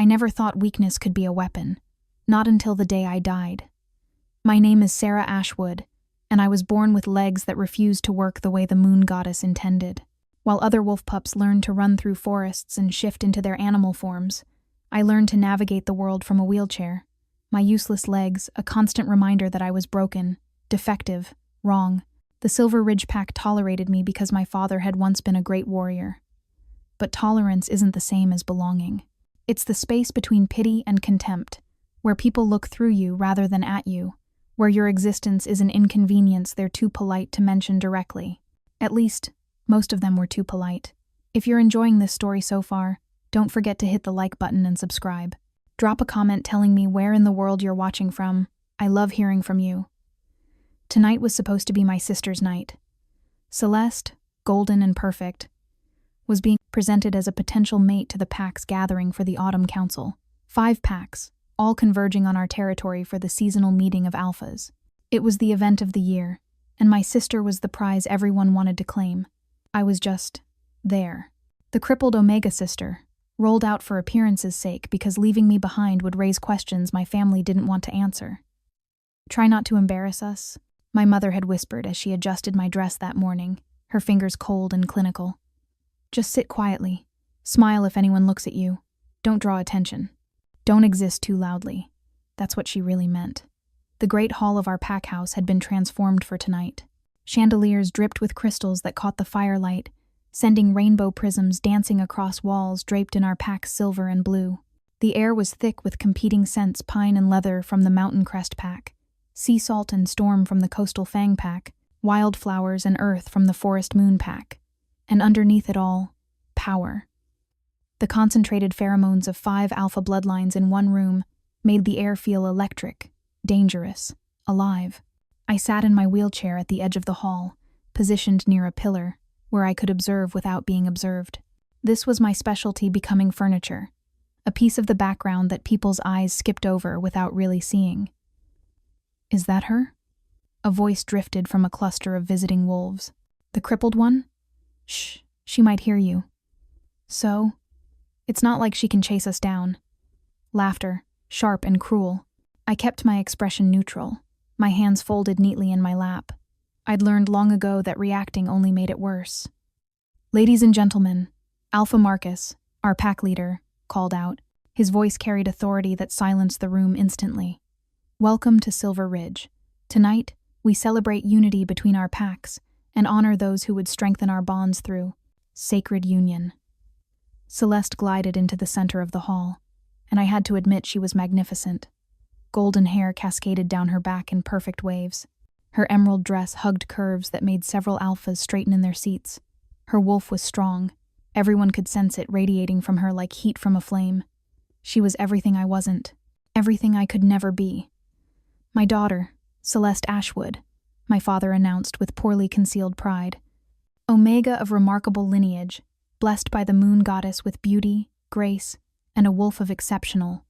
I never thought weakness could be a weapon, not until the day I died. My name is Sera Ashwood, and I was born with legs that refused to work the way the moon goddess intended. While other wolf pups learned to run through forests and shift into their animal forms, I learned to navigate the world from a wheelchair. My useless legs, a constant reminder that I was broken, defective, wrong. The Silver Ridge Pack tolerated me because my father had once been a great warrior. But tolerance isn't the same as belonging. It's the space between pity and contempt, where people look through you rather than at you, where your existence is an inconvenience they're too polite to mention directly. At least, most of them were too polite. If you're enjoying this story so far, don't forget to hit the like button and subscribe. Drop a comment telling me where in the world you're watching from. I love hearing from you. Tonight was supposed to be my sister's night. Celeste, golden and perfect, was being presented as a potential mate to the packs gathering for the Autumn Council. 5 packs, all converging on our territory for the seasonal meeting of alphas. It was the event of the year, and my sister was the prize everyone wanted to claim. I was just there. The crippled Omega sister, rolled out for appearance's sake because leaving me behind would raise questions my family didn't want to answer. "Try not to embarrass us," my mother had whispered as she adjusted my dress that morning, her fingers cold and clinical. "Just sit quietly. Smile if anyone looks at you. Don't draw attention. Don't exist too loudly." That's what she really meant. The great hall of our pack house had been transformed for tonight. Chandeliers dripped with crystals that caught the firelight, sending rainbow prisms dancing across walls draped in our pack's silver and blue. The air was thick with competing scents: pine and leather from the Mountain Crest pack, sea salt and storm from the Coastal Fang pack, wildflowers and earth from the Forest Moon pack. And underneath it all, power. The concentrated pheromones of 5 alpha bloodlines in one room made the air feel electric, dangerous, alive. I sat in my wheelchair at the edge of the hall, positioned near a pillar, where I could observe without being observed. This was my specialty: becoming furniture, a piece of the background that people's eyes skipped over without really seeing. "Is that her?" A voice drifted from a cluster of visiting wolves. "The crippled one? Shh, she might hear you." "So? It's not like she can chase us down." Laughter, sharp and cruel. I kept my expression neutral, my hands folded neatly in my lap. I'd learned long ago that reacting only made it worse. "Ladies and gentlemen," Alpha Marcus, our pack leader, called out. His voice carried authority that silenced the room instantly. "Welcome to Silver Ridge. Tonight, we celebrate unity between our packs and honor those who would strengthen our bonds through sacred union." Celeste glided into the center of the hall, and I had to admit she was magnificent. Golden hair cascaded down her back in perfect waves. Her emerald dress hugged curves that made several alphas straighten in their seats. Her wolf was strong. Everyone could sense it radiating from her like heat from a flame. She was everything I wasn't, everything I could never be. "My daughter, Celeste Ashwood," my father announced with poorly concealed pride. "Omega of remarkable lineage, blessed by the moon goddess with beauty, grace, and a wolf of exceptional."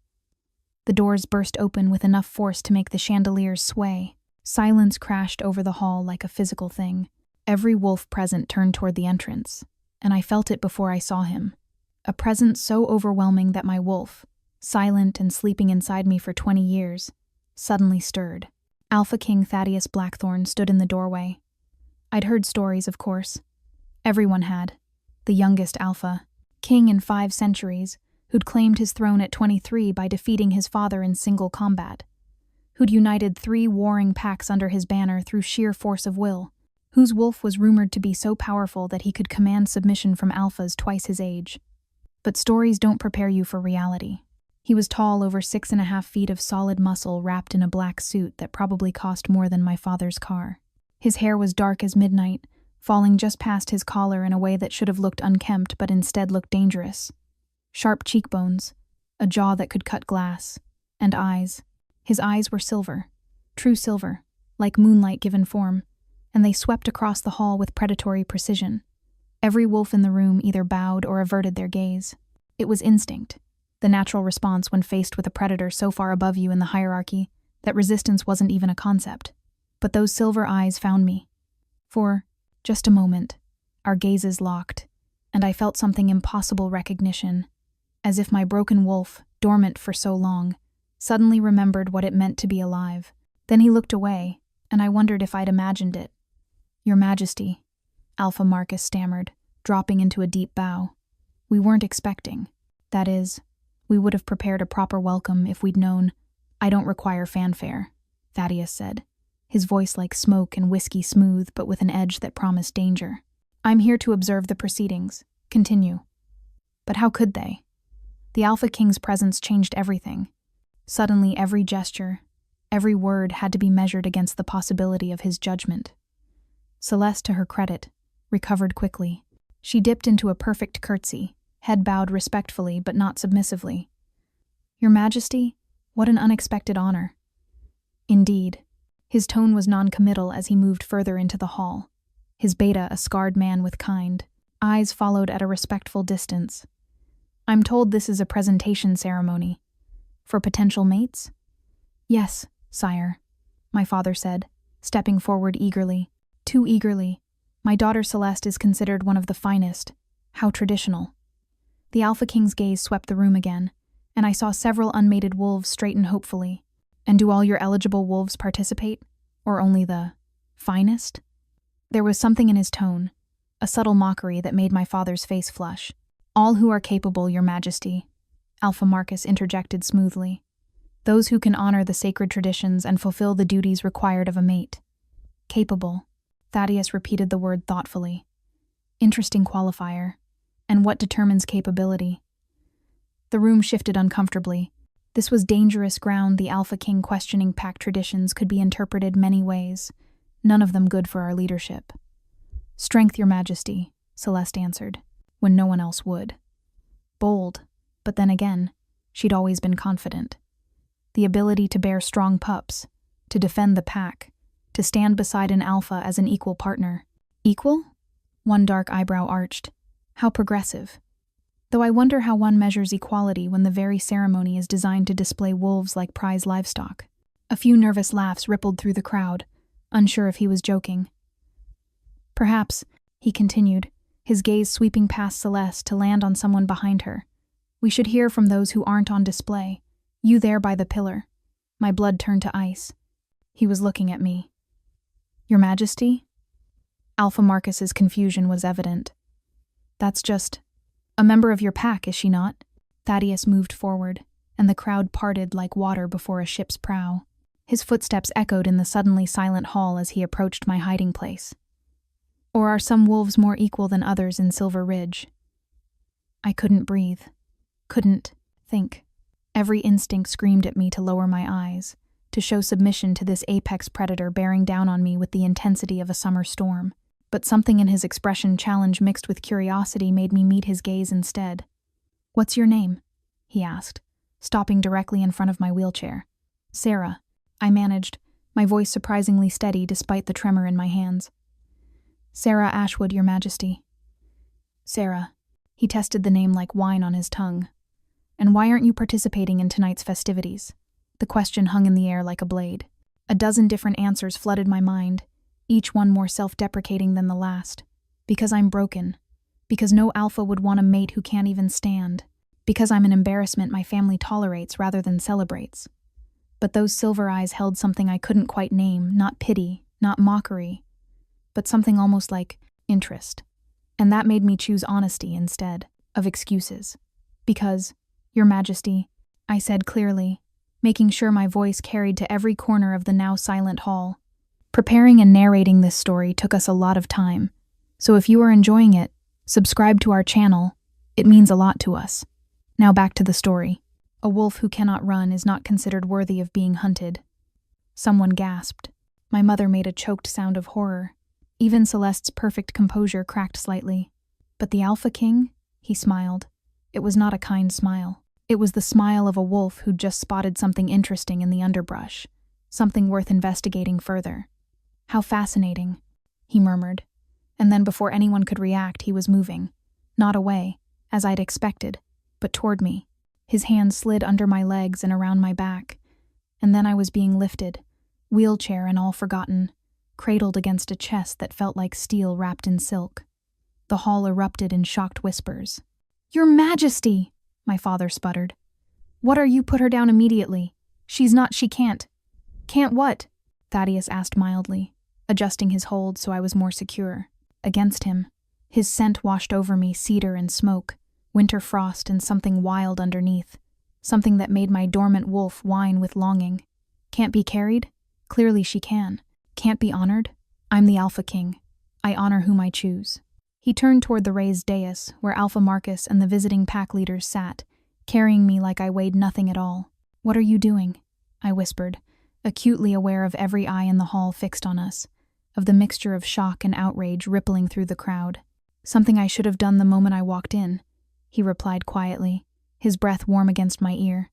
The doors burst open with enough force to make the chandeliers sway. Silence crashed over the hall like a physical thing. Every wolf present turned toward the entrance, and I felt it before I saw him. A presence so overwhelming that my wolf, silent and sleeping inside me for 20 years, suddenly stirred. Alpha King Thaddeus Blackthorn stood in the doorway. I'd heard stories, of course. Everyone had. The youngest alpha, king in 5 centuries, who'd claimed his throne at 23 by defeating his father in single combat, who'd united 3 warring packs under his banner through sheer force of will, whose wolf was rumored to be so powerful that he could command submission from alphas twice his age. But stories don't prepare you for reality. He was tall, over 6.5 feet of solid muscle wrapped in a black suit that probably cost more than my father's car. His hair was dark as midnight, falling just past his collar in a way that should have looked unkempt but instead looked dangerous. Sharp cheekbones, a jaw that could cut glass, and eyes. His eyes were silver, true silver, like moonlight given form, and they swept across the hall with predatory precision. Every wolf in the room either bowed or averted their gaze. It was instinct, the natural response when faced with a predator so far above you in the hierarchy that resistance wasn't even a concept. But those silver eyes found me. For just a moment, our gazes locked, and I felt something impossible recognition, as if my broken wolf, dormant for so long, suddenly remembered what it meant to be alive. Then he looked away, and I wondered if I'd imagined it. "Your Majesty," Alpha Marcus stammered, dropping into a deep bow. "We weren't expecting. That is, we would have prepared a proper welcome if we'd known." "I don't require fanfare," Thaddeus said, his voice like smoke and whiskey smooth but with an edge that promised danger. "I'm here to observe the proceedings. Continue." But how could they? The Alpha King's presence changed everything. Suddenly, every gesture, every word had to be measured against the possibility of his judgment. Celeste, to her credit, recovered quickly. She dipped into a perfect curtsy, head bowed respectfully but not submissively. "Your Majesty, what an unexpected honor." Indeed. His tone was non-committal as he moved further into the hall. His beta, a scarred man with kind eyes, followed at a respectful distance. "I'm told this is a presentation ceremony. For potential mates?" "Yes, sire," my father said, stepping forward eagerly. Too eagerly. "My daughter Celeste is considered one of the finest. How traditional." The Alpha King's gaze swept the room again, and I saw several unmated wolves straighten hopefully. "And do all your eligible wolves participate? Or only the finest?" There was something in his tone, a subtle mockery that made my father's face flush. "All who are capable, Your Majesty," Alpha Marcus interjected smoothly. "Those who can honor the sacred traditions and fulfill the duties required of a mate." "Capable," Thaddeus repeated the word thoughtfully. "Interesting qualifier. And what determines capability?" The room shifted uncomfortably. This was dangerous ground. The Alpha King questioning pack traditions could be interpreted many ways, none of them good for our leadership. "Strength, Your Majesty," Celeste answered, when no one else would. Bold, but then again, she'd always been confident. The ability to bear strong pups, to defend the pack, to stand beside an alpha as an equal partner. Equal? One dark eyebrow arched. How progressive. Though I wonder how one measures equality when the very ceremony is designed to display wolves like prize livestock. A few nervous laughs rippled through the crowd, unsure if he was joking. "Perhaps," he continued, his gaze sweeping past Celeste to land on someone behind her, "we should hear from those who aren't on display. You there by the pillar." My blood turned to ice. He was looking at me. "Your Majesty?" Alpha Marcus's confusion was evident. "That's just a member of your pack, is she not?" Thaddeus moved forward, and the crowd parted like water before a ship's prow. His footsteps echoed in the suddenly silent hall as he approached my hiding place. "Or are some wolves more equal than others in Silver Ridge?" I couldn't breathe. Couldn't think. Every instinct screamed at me to lower my eyes, to show submission to this apex predator bearing down on me with the intensity of a summer storm. But something in his expression, challenge mixed with curiosity, made me meet his gaze instead. "What's your name?" he asked, stopping directly in front of my wheelchair. "Sera," I managed, my voice surprisingly steady despite the tremor in my hands. "Sera Ashwood, Your Majesty." "Sera." He tested the name like wine on his tongue. "And why aren't you participating in tonight's festivities?" The question hung in the air like a blade. A dozen different answers flooded my mind, each one more self-deprecating than the last. Because I'm broken. Because no alpha would want a mate who can't even stand. Because I'm an embarrassment my family tolerates rather than celebrates. But those silver eyes held something I couldn't quite name, not pity, not mockery, but something almost like interest. And that made me choose honesty instead of excuses. "Because, Your Majesty," I said clearly, making sure my voice carried to every corner of the now silent hall. Preparing and narrating this story took us a lot of time, so if you are enjoying it, subscribe to our channel. It means a lot to us. Now back to the story. A wolf who cannot run is not considered worthy of being hunted. Someone gasped. My mother made a choked sound of horror. Even Celeste's perfect composure cracked slightly. "But the Alpha King?" He smiled. It was not a kind smile. It was the smile of a wolf who'd just spotted something interesting in the underbrush, something worth investigating further. "How fascinating," he murmured. And then before anyone could react, he was moving. Not away, as I'd expected, but toward me. His hands slid under my legs and around my back. And then I was being lifted, wheelchair and all forgotten, cradled against a chest that felt like steel wrapped in silk. The hall erupted in shocked whispers. "Your Majesty!" my father sputtered. What are you? Put her down immediately. She can't. Can't what? Thaddeus asked mildly, adjusting his hold so I was more secure. Against him. His scent washed over me, cedar and smoke, winter frost and something wild underneath. Something that made my dormant wolf whine with longing. Can't be carried? Clearly she can. Can't be honored? I'm the Alpha King. I honor whom I choose. He turned toward the raised dais, where Alpha Marcus and the visiting pack leaders sat, carrying me like I weighed nothing at all. What are you doing? I whispered, acutely aware of every eye in the hall fixed on us, of the mixture of shock and outrage rippling through the crowd. Something I should have done the moment I walked in, he replied quietly, his breath warm against my ear,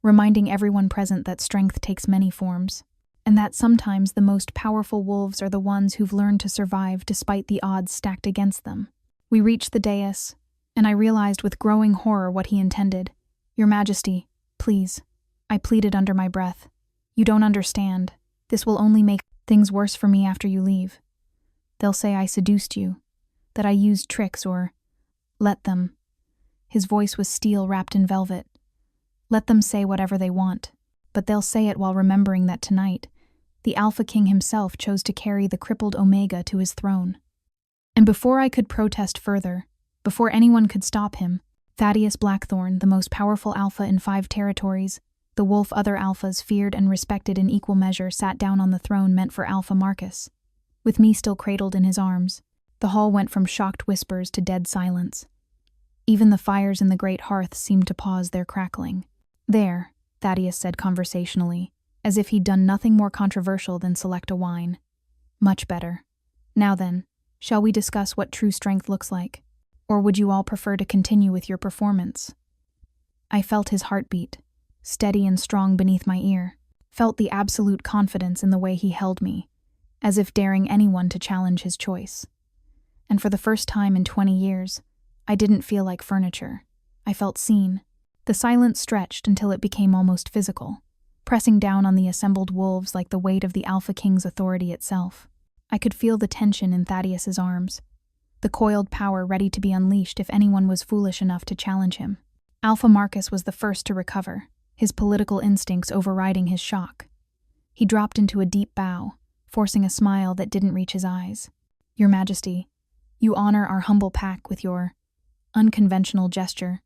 reminding everyone present that strength takes many forms, and that sometimes the most powerful wolves are the ones who've learned to survive despite the odds stacked against them. We reached the dais, and I realized with growing horror what he intended. Your Majesty, please, I pleaded under my breath. You don't understand. This will only make things worse for me after you leave. They'll say I seduced you, that I used tricks or... Let them. His voice was steel wrapped in velvet. Let them say whatever they want, but they'll say it while remembering that tonight, the Alpha King himself chose to carry the crippled Omega to his throne. And before I could protest further, before anyone could stop him, Thaddeus Blackthorn, the most powerful alpha in 5 territories, the wolf other alphas feared and respected in equal measure, sat down on the throne meant for Alpha Marcus. With me still cradled in his arms, the hall went from shocked whispers to dead silence. Even the fires in the great hearth seemed to pause their crackling. There, Thaddeus said conversationally, as if he'd done nothing more controversial than select a wine. Much better. Now then, shall we discuss what true strength looks like? Or would you all prefer to continue with your performance? I felt his heartbeat, steady and strong beneath my ear, felt the absolute confidence in the way he held me, as if daring anyone to challenge his choice. And for the first time in 20 years, I didn't feel like furniture. I felt seen. The silence stretched until it became almost physical, pressing down on the assembled wolves like the weight of the Alpha King's authority itself. I could feel the tension in Thaddeus's arms, the coiled power ready to be unleashed if anyone was foolish enough to challenge him. Alpha Marcus was the first to recover, his political instincts overriding his shock. He dropped into a deep bow, forcing a smile that didn't reach his eyes. Your Majesty, you honor our humble pack with your unconventional gesture.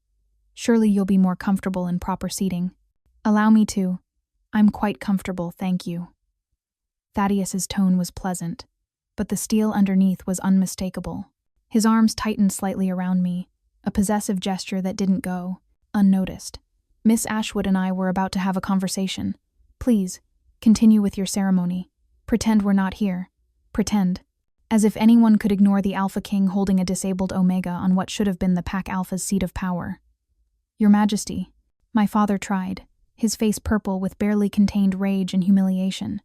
Surely you'll be more comfortable in proper seating. Allow me to. I'm quite comfortable, thank you. Thaddeus's tone was pleasant, but the steel underneath was unmistakable. His arms tightened slightly around me, a possessive gesture that didn't go unnoticed. Miss Ashwood and I were about to have a conversation. Please, continue with your ceremony. Pretend we're not here. Pretend. As if anyone could ignore the Alpha King holding a disabled Omega on what should have been the Pack Alpha's seat of power. Your Majesty, my father tried, his face purple with barely contained rage and humiliation.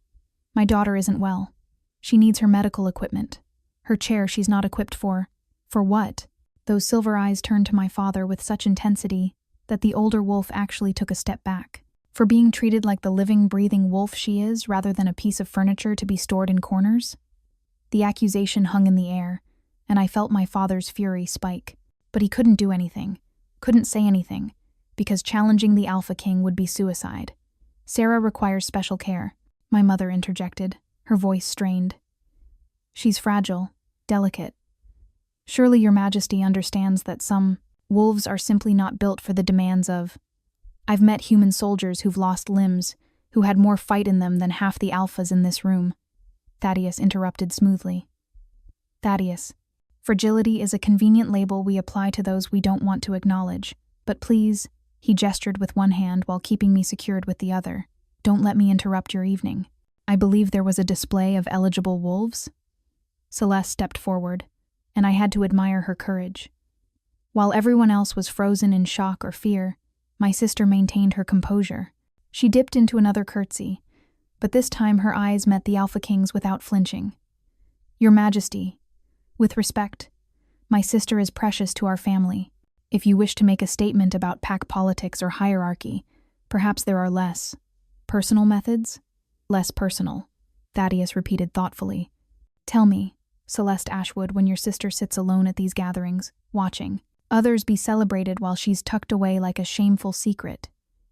My daughter isn't well. She needs her medical equipment. Her chair she's not equipped for. For what? Those silver eyes turned to my father with such intensity that the older wolf actually took a step back. For being treated like the living, breathing wolf she is rather than a piece of furniture to be stored in corners? The accusation hung in the air, and I felt my father's fury spike. But he couldn't do anything, couldn't say anything, because challenging the Alpha King would be suicide. Sera requires special care, my mother interjected, her voice strained. She's fragile, delicate. Surely your Majesty understands that some wolves are simply not built for the demands of... I've met human soldiers who've lost limbs, who had more fight in them than half the alphas in this room. Thaddeus interrupted smoothly. Thaddeus, fragility is a convenient label we apply to those we don't want to acknowledge. But please, he gestured with one hand while keeping me secured with the other, don't let me interrupt your evening. I believe there was a display of eligible wolves? Celeste stepped forward, and I had to admire her courage. While everyone else was frozen in shock or fear, my sister maintained her composure. She dipped into another curtsy, but this time her eyes met the Alpha King's without flinching. Your Majesty, with respect, my sister is precious to our family. If you wish to make a statement about pack politics or hierarchy, perhaps there are less personal methods? Less personal, Thaddeus repeated thoughtfully. Tell me, Celeste Ashwood, when your sister sits alone at these gatherings, watching others be celebrated while she's tucked away like a shameful secret,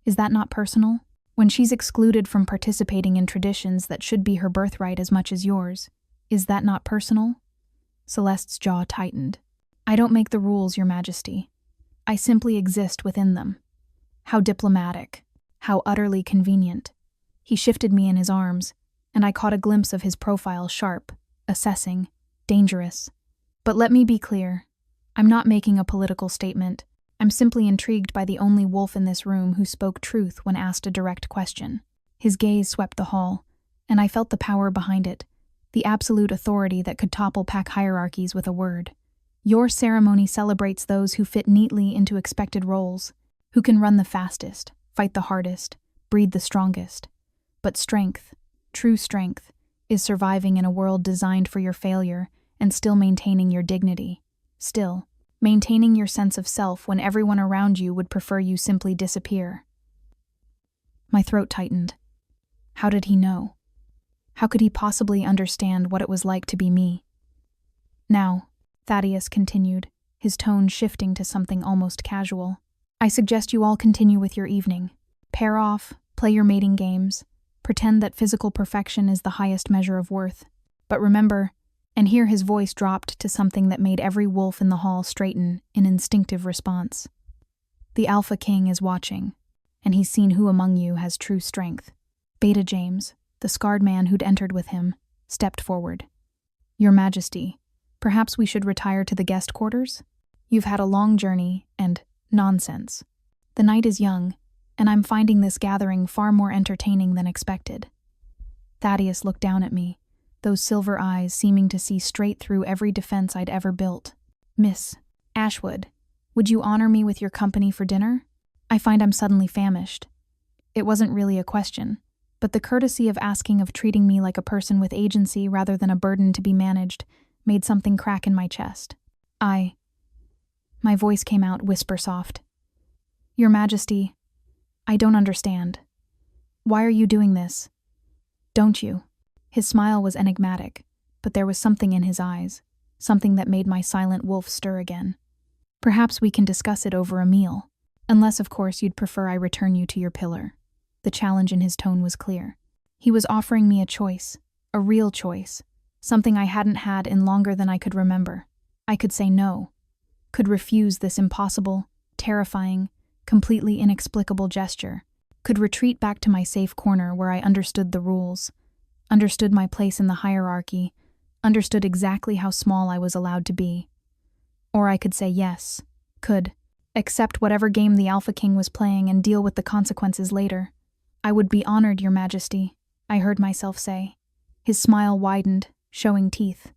Is that not personal? When she's excluded from participating in traditions that should be her birthright as much as yours, is that not personal? Celeste's jaw tightened. I don't make the rules, Your Majesty. I simply exist within them. How diplomatic. How utterly convenient. He shifted me in his arms, and I caught a glimpse of his profile, sharp, assessing, dangerous. But let me be clear. I'm not making a political statement. I'm simply intrigued by the only wolf in this room who spoke truth when asked a direct question. His gaze swept the hall, and I felt the power behind it, the absolute authority that could topple pack hierarchies with a word. Your ceremony celebrates those who fit neatly into expected roles, who can run the fastest, fight the hardest, breed the strongest. But strength, true strength, is surviving in a world designed for your failure and still maintaining your dignity. Still, maintaining your sense of self when everyone around you would prefer you simply disappear. My throat tightened. How did he know? How could he possibly understand what it was like to be me? Now, Thaddeus continued, his tone shifting to something almost casual, I suggest you all continue with your evening. Pair off, play your mating games, pretend that physical perfection is the highest measure of worth. But remember, and here his voice dropped to something that made every wolf in the hall straighten in instinctive response. The Alpha King is watching, and he's seen who among you has true strength. Beta James, the scarred man who'd entered with him, stepped forward. Your Majesty, perhaps we should retire to the guest quarters? You've had a long journey, and nonsense. The night is young, and I'm finding this gathering far more entertaining than expected. Thaddeus looked down at me, those silver eyes seeming to see straight through every defense I'd ever built. Miss Ashwood, would you honor me with your company for dinner? I find I'm suddenly famished. It wasn't really a question, but the courtesy of asking of treating me like a person with agency rather than a burden to be managed made something crack in my chest. My voice came out whisper soft. Your Majesty, I don't understand. Why are you doing this? Don't you? His smile was enigmatic, but there was something in his eyes, something that made my silent wolf stir again. Perhaps we can discuss it over a meal, unless of course you'd prefer I return you to your pillar. The challenge in his tone was clear. He was offering me a choice, a real choice, something I hadn't had in longer than I could remember. I could say no, could refuse this impossible, terrifying, completely inexplicable gesture, could retreat back to my safe corner where I understood the rules, understood my place in the hierarchy, understood exactly how small I was allowed to be. Or I could say yes, could accept whatever game the Alpha King was playing and deal with the consequences later. I would be honored, Your Majesty, I heard myself say. His smile widened, showing teeth.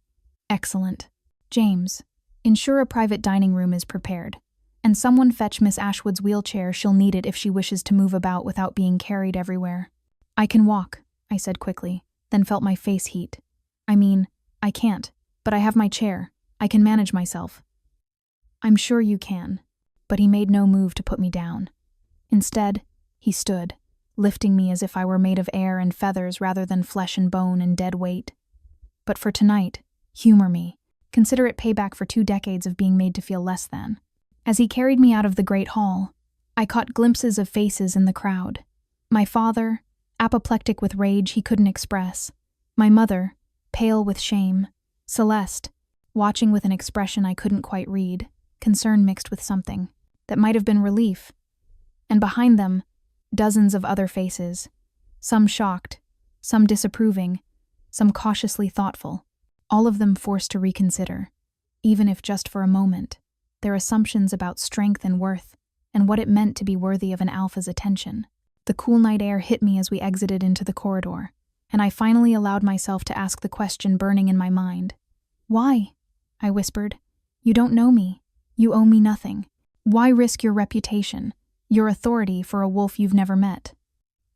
Excellent. James, ensure a private dining room is prepared, and someone fetch Miss Ashwood's wheelchair. She'll need it if she wishes to move about without being carried everywhere. I can walk, I said quickly, then felt my face heat. I can't, but I have my chair. I can manage myself. I'm sure you can, but he made no move to put me down. Instead, he stood, lifting me as if I were made of air and feathers rather than flesh and bone and dead weight. But for tonight, humor me. Consider it payback for 2 decades of being made to feel less than. As he carried me out of the great hall, I caught glimpses of faces in the crowd. My father, apoplectic with rage he couldn't express. My mother, pale with shame. Celeste, watching with an expression I couldn't quite read, concern mixed with something that might have been relief. And behind them, dozens of other faces, some shocked, some disapproving, some cautiously thoughtful, all of them forced to reconsider, even if just for a moment, their assumptions about strength and worth and what it meant to be worthy of an alpha's attention. The cool night air hit me as we exited into the corridor, and I finally allowed myself to ask the question burning in my mind. Why? I whispered. You don't know me. You owe me nothing. Why risk your reputation, your authority for a wolf you've never met?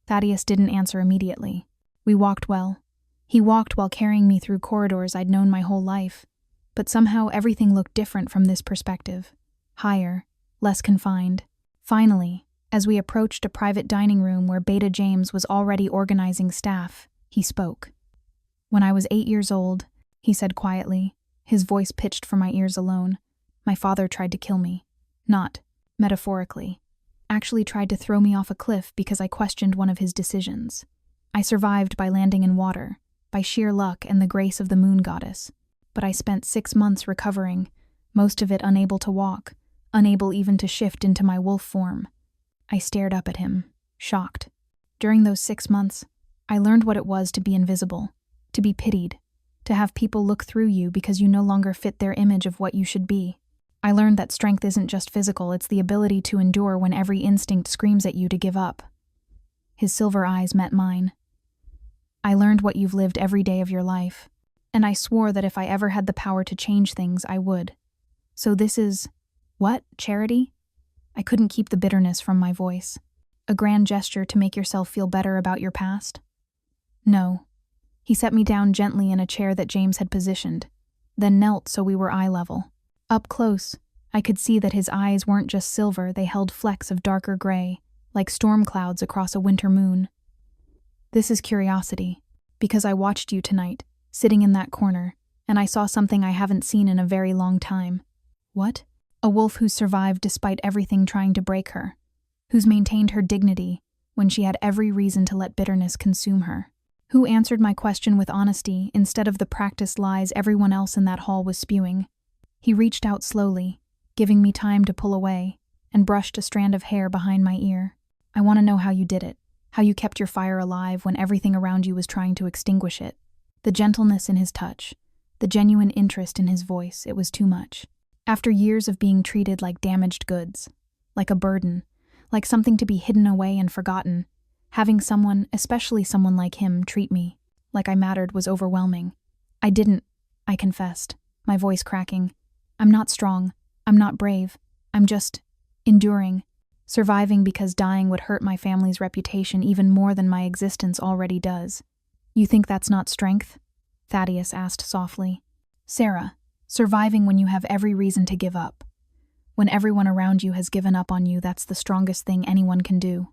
Thaddeus didn't answer immediately. We walked well. He walked while carrying me through corridors I'd known my whole life, but somehow everything looked different from this perspective. Higher, less confined. Finally, as we approached a private dining room where Beta James was already organizing staff, he spoke. When I was 8 years old, he said quietly, his voice pitched for my ears alone, my father tried to kill me. Not metaphorically. actually tried to throw me off a cliff because I questioned one of his decisions. I survived by landing in water, by sheer luck and the grace of the moon goddess. But I spent 6 months recovering, most of it unable to walk, unable even to shift into my wolf form. I stared up at him, shocked. During those 6 months, I learned what it was to be invisible, to be pitied, to have people look through you because you no longer fit their image of what you should be. I learned that strength isn't just physical, it's the ability to endure when every instinct screams at you to give up. His silver eyes met mine. I learned what you've lived every day of your life, and I swore that if I ever had the power to change things, I would. So this is, what, charity? I couldn't keep the bitterness from my voice. A grand gesture to make yourself feel better about your past? No. He set me down gently in a chair that James had positioned, then knelt so we were eye level. Up close, I could see that his eyes weren't just silver, they held flecks of darker gray, like storm clouds across a winter moon. This is curiosity, because I watched you tonight, sitting in that corner, and I saw something I haven't seen in a very long time. What? A wolf who survived despite everything trying to break her, who's maintained her dignity when she had every reason to let bitterness consume her, who answered my question with honesty instead of the practiced lies everyone else in that hall was spewing. He reached out slowly, giving me time to pull away, and brushed a strand of hair behind my ear. I want to know how you did it, how you kept your fire alive when everything around you was trying to extinguish it. The gentleness in his touch, the genuine interest in his voice, it was too much. After years of being treated like damaged goods, like a burden, like something to be hidden away and forgotten, having someone, especially someone like him, treat me like I mattered was overwhelming. I confessed, my voice cracking. I'm not strong, I'm not brave, I'm just enduring, surviving because dying would hurt my family's reputation even more than my existence already does. You think that's not strength? Thaddeus asked softly. Sera, surviving when you have every reason to give up. When everyone around you has given up on you, that's the strongest thing anyone can do.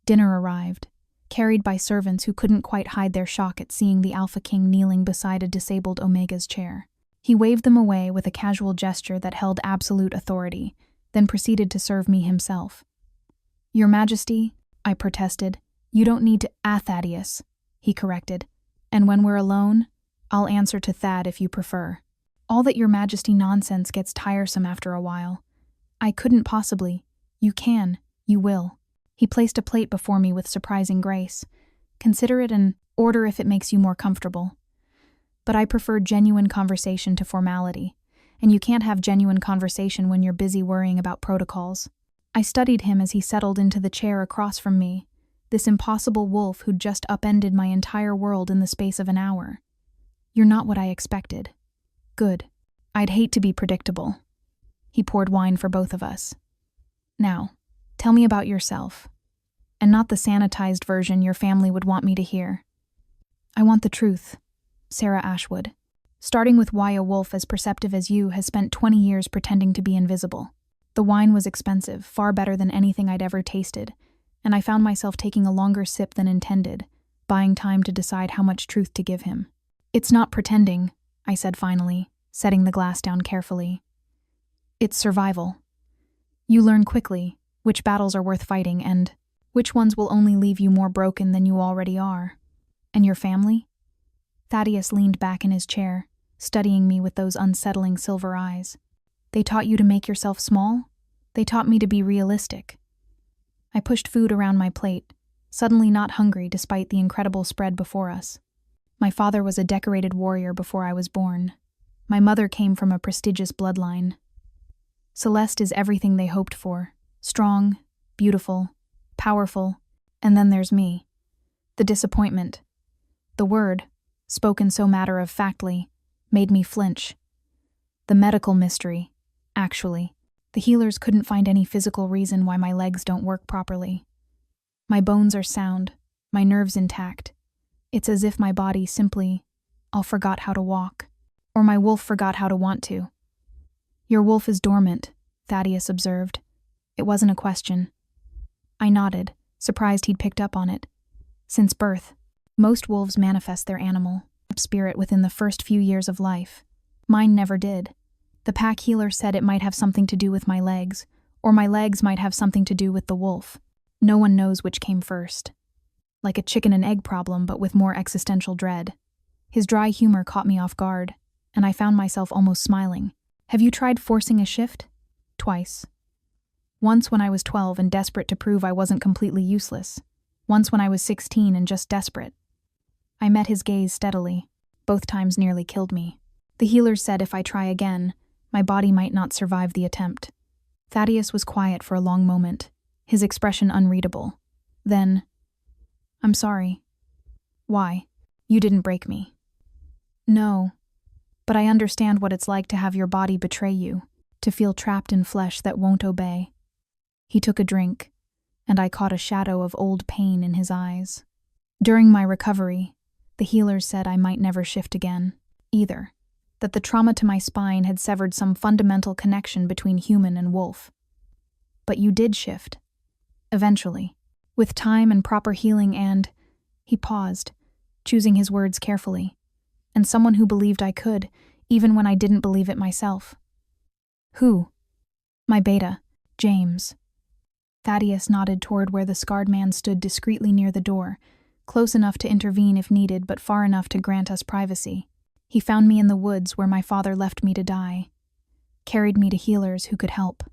Dinner arrived, carried by servants who couldn't quite hide their shock at seeing the Alpha King kneeling beside a disabled Omega's chair. He waved them away with a casual gesture that held absolute authority, then proceeded to serve me himself. Your Majesty, I protested. You don't need to— Thaddeus, he corrected. And when we're alone, I'll answer to Thad if you prefer. All that Your Majesty nonsense gets tiresome after a while. I couldn't possibly. You can. You will. He placed a plate before me with surprising grace. Consider it an order if it makes you more comfortable. But I prefer genuine conversation to formality, and you can't have genuine conversation when you're busy worrying about protocols. I studied him as he settled into the chair across from me, this impossible wolf who'd just upended my entire world in the space of an hour. You're not what I expected. Good. I'd hate to be predictable. He poured wine for both of us. Now, tell me about yourself, and not the sanitized version your family would want me to hear. I want the truth. Sera Ashwood. Starting with why a wolf as perceptive as you has spent 20 years pretending to be invisible. The wine was expensive, far better than anything I'd ever tasted, and I found myself taking a longer sip than intended, buying time to decide how much truth to give him. It's not pretending, I said finally, setting the glass down carefully. It's survival. You learn quickly which battles are worth fighting and which ones will only leave you more broken than you already are. And your family? Thaddeus leaned back in his chair, studying me with those unsettling silver eyes. They taught you to make yourself small? They taught me to be realistic. I pushed food around my plate, suddenly not hungry despite the incredible spread before us. My father was a decorated warrior before I was born. My mother came from a prestigious bloodline. Celeste is everything they hoped for. Strong, beautiful, powerful, and then there's me. The disappointment. The word, spoken so matter-of-factly, made me flinch. The medical mystery, actually. The healers couldn't find any physical reason why my legs don't work properly. My bones are sound, my nerves intact. It's as if my body simply all forgot how to walk, or my wolf forgot how to want to. Your wolf is dormant, Thaddeus observed. It wasn't a question. I nodded, surprised he'd picked up on it. Since birth, most wolves manifest their animal spirit within the first few years of life. Mine never did. The pack healer said it might have something to do with my legs, Or my legs might have something to do with the wolf. No one knows which came first. Like a chicken and egg problem, but with more existential dread. His dry humor caught me off guard, and I found myself almost smiling. Have you tried forcing a shift? Twice. Once when I was 12 and desperate to prove I wasn't completely useless. Once when I was 16 and just desperate. I met his gaze steadily. Both times nearly killed me. The healers said if I try again, my body might not survive the attempt. Thaddeus was quiet for a long moment, his expression unreadable. Then, I'm sorry. Why? You didn't break me. No, but I understand what it's like to have your body betray you, to feel trapped in flesh that won't obey. He took a drink, and I caught a shadow of old pain in his eyes. During my recovery, the healers said I might never shift again, either, that the trauma to my spine had severed some fundamental connection between human and wolf. But you did shift. Eventually. With time and proper healing and, he paused, choosing his words carefully, and someone who believed I could, even when I didn't believe it myself. Who? My beta, James. Thaddeus nodded toward where the scarred man stood discreetly near the door, close enough to intervene if needed but far enough to grant us privacy. He found me in the woods where my father left me to die, carried me to healers who could help,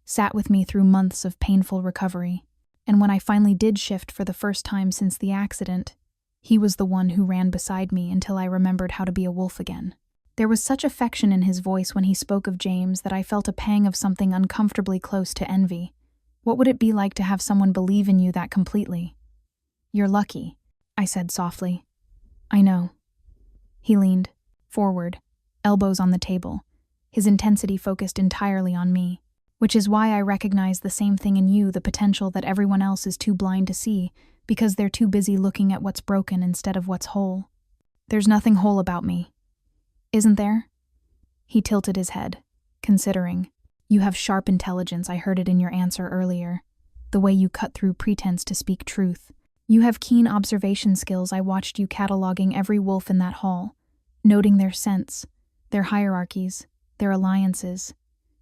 sat with me through months of painful recovery. And when I finally did shift for the first time since the accident, he was the one who ran beside me until I remembered how to be a wolf again. There was such affection in his voice when he spoke of James that I felt a pang of something uncomfortably close to envy. What would it be like to have someone believe in you that completely? You're lucky, I said softly. I know. He leaned forward, elbows on the table, his intensity focused entirely on me. Which is why I recognize the same thing in you, the potential that everyone else is too blind to see, because they're too busy looking at what's broken instead of what's whole. There's nothing whole about me. Isn't there? He tilted his head, considering. You have sharp intelligence, I heard it in your answer earlier. The way you cut through pretense to speak truth. You have keen observation skills, I watched you cataloging every wolf in that hall, noting their scents, their hierarchies, their alliances.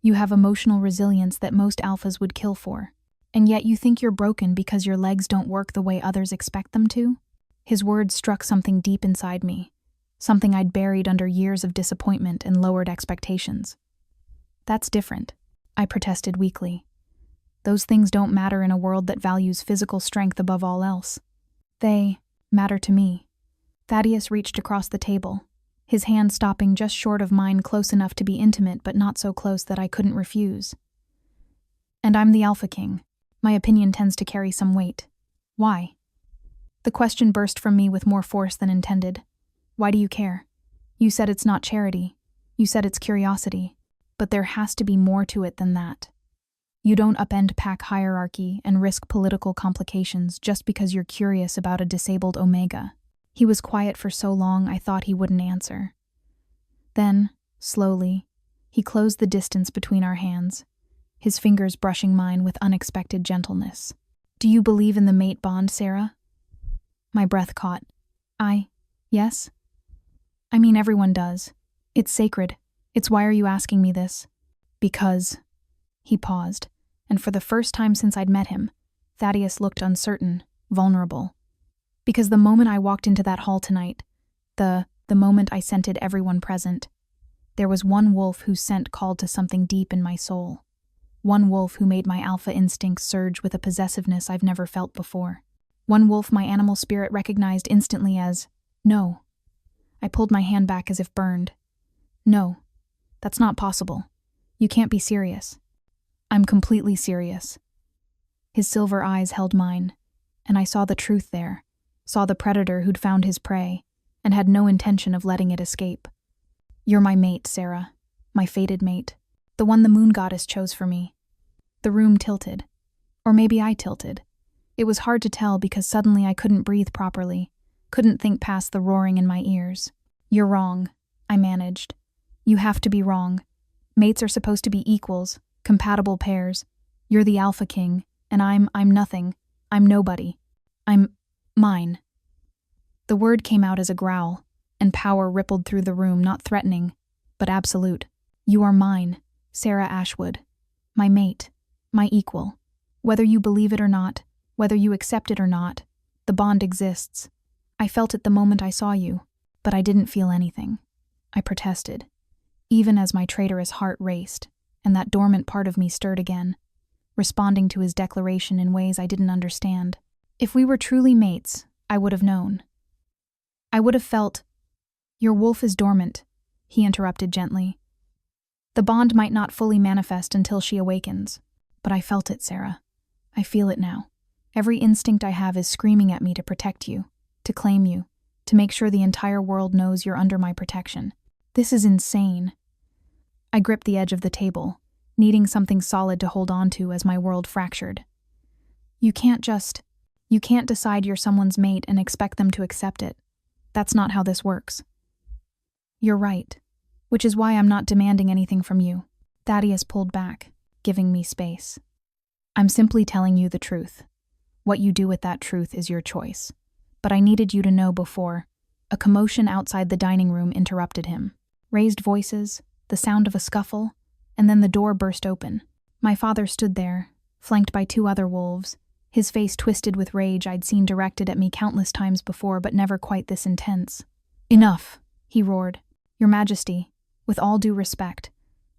You have emotional resilience that most alphas would kill for. And yet you think you're broken because your legs don't work the way others expect them to? His words struck something deep inside me, something I'd buried under years of disappointment and lowered expectations. That's different, I protested weakly. Those things don't matter in a world that values physical strength above all else. They matter to me. Thaddeus reached across the table, his hand stopping just short of mine, close enough to be intimate but not so close that I couldn't refuse. And I'm the Alpha King. My opinion tends to carry some weight. Why? The question burst from me with more force than intended. Why do you care? You said it's not charity. You said it's curiosity. But there has to be more to it than that. You don't upend pack hierarchy and risk political complications just because you're curious about a disabled Omega. He was quiet for so long I thought he wouldn't answer. Then, slowly, he closed the distance between our hands, his fingers brushing mine with unexpected gentleness. Do you believe in the mate bond, Sera? My breath caught. Yes? I mean, everyone does. It's sacred. It's why are you asking me this? Because. He paused, and for the first time since I'd met him, Thaddeus looked uncertain, vulnerable. Because the moment I walked into that hall tonight, the moment I scented everyone present, there was one wolf whose scent called to something deep in my soul. One wolf who made my alpha instincts surge with a possessiveness I've never felt before. One wolf my animal spirit recognized instantly as, no. I pulled my hand back as if burned. No, that's not possible. You can't be serious. I'm completely serious. His silver eyes held mine, and I saw the truth there. Saw the predator who'd found his prey, and had no intention of letting it escape. You're my mate, Sera. My fated mate. The one the moon goddess chose for me. The room tilted. Or maybe I tilted. It was hard to tell because suddenly I couldn't breathe properly, couldn't think past the roaring in my ears. You're wrong, I managed. You have to be wrong. Mates are supposed to be equals, compatible pairs. You're the Alpha King, and I'm nothing. I'm nobody. I'm mine. The word came out as a growl, and power rippled through the room, not threatening, but absolute. You are mine, Sera Ashwood. My mate. My equal. Whether you believe it or not, whether you accept it or not, the bond exists. I felt it the moment I saw you, but I didn't feel anything. I protested, even as my traitorous heart raced, and that dormant part of me stirred again, responding to his declaration in ways I didn't understand. If we were truly mates, I would have known. I would have felt. Your wolf is dormant, he interrupted gently. The bond might not fully manifest until she awakens, but I felt it, Sera. I feel it now. Every instinct I have is screaming at me to protect you, to claim you, to make sure the entire world knows you're under my protection. This is insane. I gripped the edge of the table, needing something solid to hold on to as my world fractured. You can't decide you're someone's mate and expect them to accept it. That's not how this works. You're right, which is why I'm not demanding anything from you. Thaddeus pulled back, giving me space. I'm simply telling you the truth. What you do with that truth is your choice. But I needed you to know before. A commotion outside the dining room interrupted him. Raised voices, the sound of a scuffle, and then the door burst open. My father stood there, flanked by 2 other wolves, his face twisted with rage I'd seen directed at me countless times before, but never quite this intense. Enough, he roared. Your Majesty, with all due respect,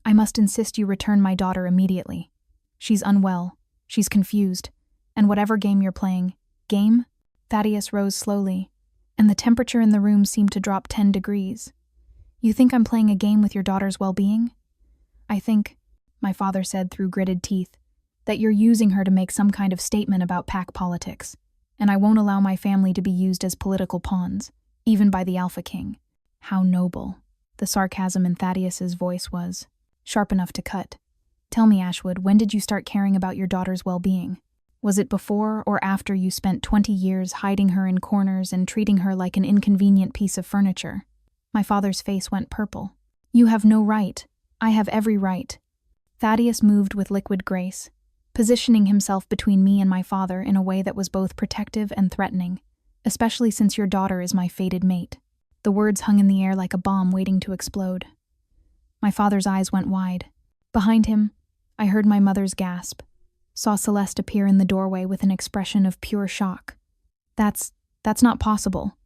I must insist you return my daughter immediately. She's unwell, she's confused, and whatever game you're playing, game? Thaddeus rose slowly, and the temperature in the room seemed to drop 10 degrees. You think I'm playing a game with your daughter's well-being? I think, my father said through gritted teeth, that you're using her to make some kind of statement about pack politics, and I won't allow my family to be used as political pawns, even by the Alpha King. How noble. The sarcasm in Thaddeus's voice was sharp enough to cut. Tell me, Ashwood, when did you start caring about your daughter's well-being? Was it before or after you spent 20 years hiding her in corners and treating her like an inconvenient piece of furniture? My father's face went purple. You have no right. I have every right. Thaddeus moved with liquid grace, positioning himself between me and my father in a way that was both protective and threatening, especially since your daughter is my fated mate. The words hung in the air like a bomb waiting to explode. My father's eyes went wide. Behind him, I heard my mother's gasp, saw Celeste appear in the doorway with an expression of pure shock. That's not possible.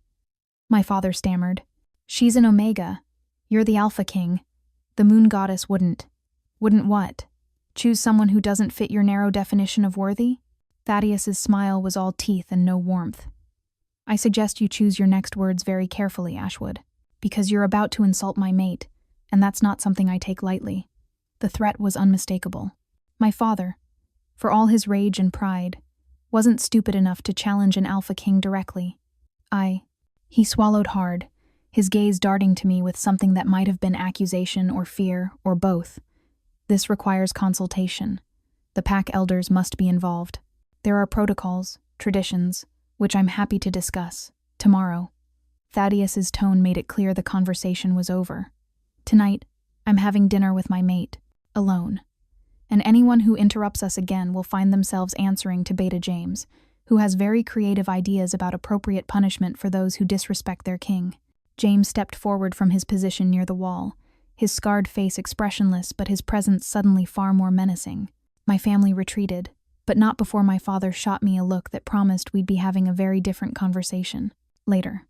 My father stammered. She's an Omega. You're the Alpha King. The moon goddess wouldn't. Wouldn't what? Choose someone who doesn't fit your narrow definition of worthy? Thaddeus's smile was all teeth and no warmth. I suggest you choose your next words very carefully, Ashwood, because you're about to insult my mate, and that's not something I take lightly. The threat was unmistakable. My father, for all his rage and pride, wasn't stupid enough to challenge an Alpha King directly. He swallowed hard, his gaze darting to me with something that might have been accusation or fear or both. This requires consultation. The pack elders must be involved. There are protocols, traditions, which I'm happy to discuss, tomorrow. Thaddeus's tone made it clear the conversation was over. Tonight, I'm having dinner with my mate, alone. And anyone who interrupts us again will find themselves answering to Beta James, who has very creative ideas about appropriate punishment for those who disrespect their king. James stepped forward from his position near the wall, his scarred face expressionless but his presence suddenly far more menacing. My family retreated, but not before my father shot me a look that promised we'd be having a very different conversation. Later.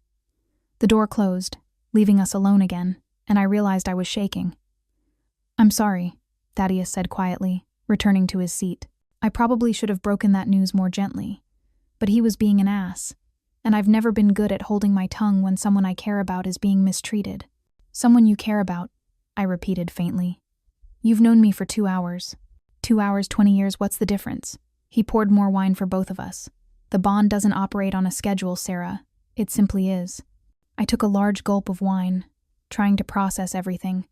The door closed, leaving us alone again, and I realized I was shaking. I'm sorry, Thaddeus said quietly, returning to his seat. I probably should have broken that news more gently, but he was being an ass, and I've never been good at holding my tongue when someone I care about is being mistreated. Someone you care about, I repeated faintly. You've known me for 2 hours. 2 hours, 20 years, what's the difference? He poured more wine for both of us. The bond doesn't operate on a schedule, Sera. It simply is. I took a large gulp of wine, trying to process everything.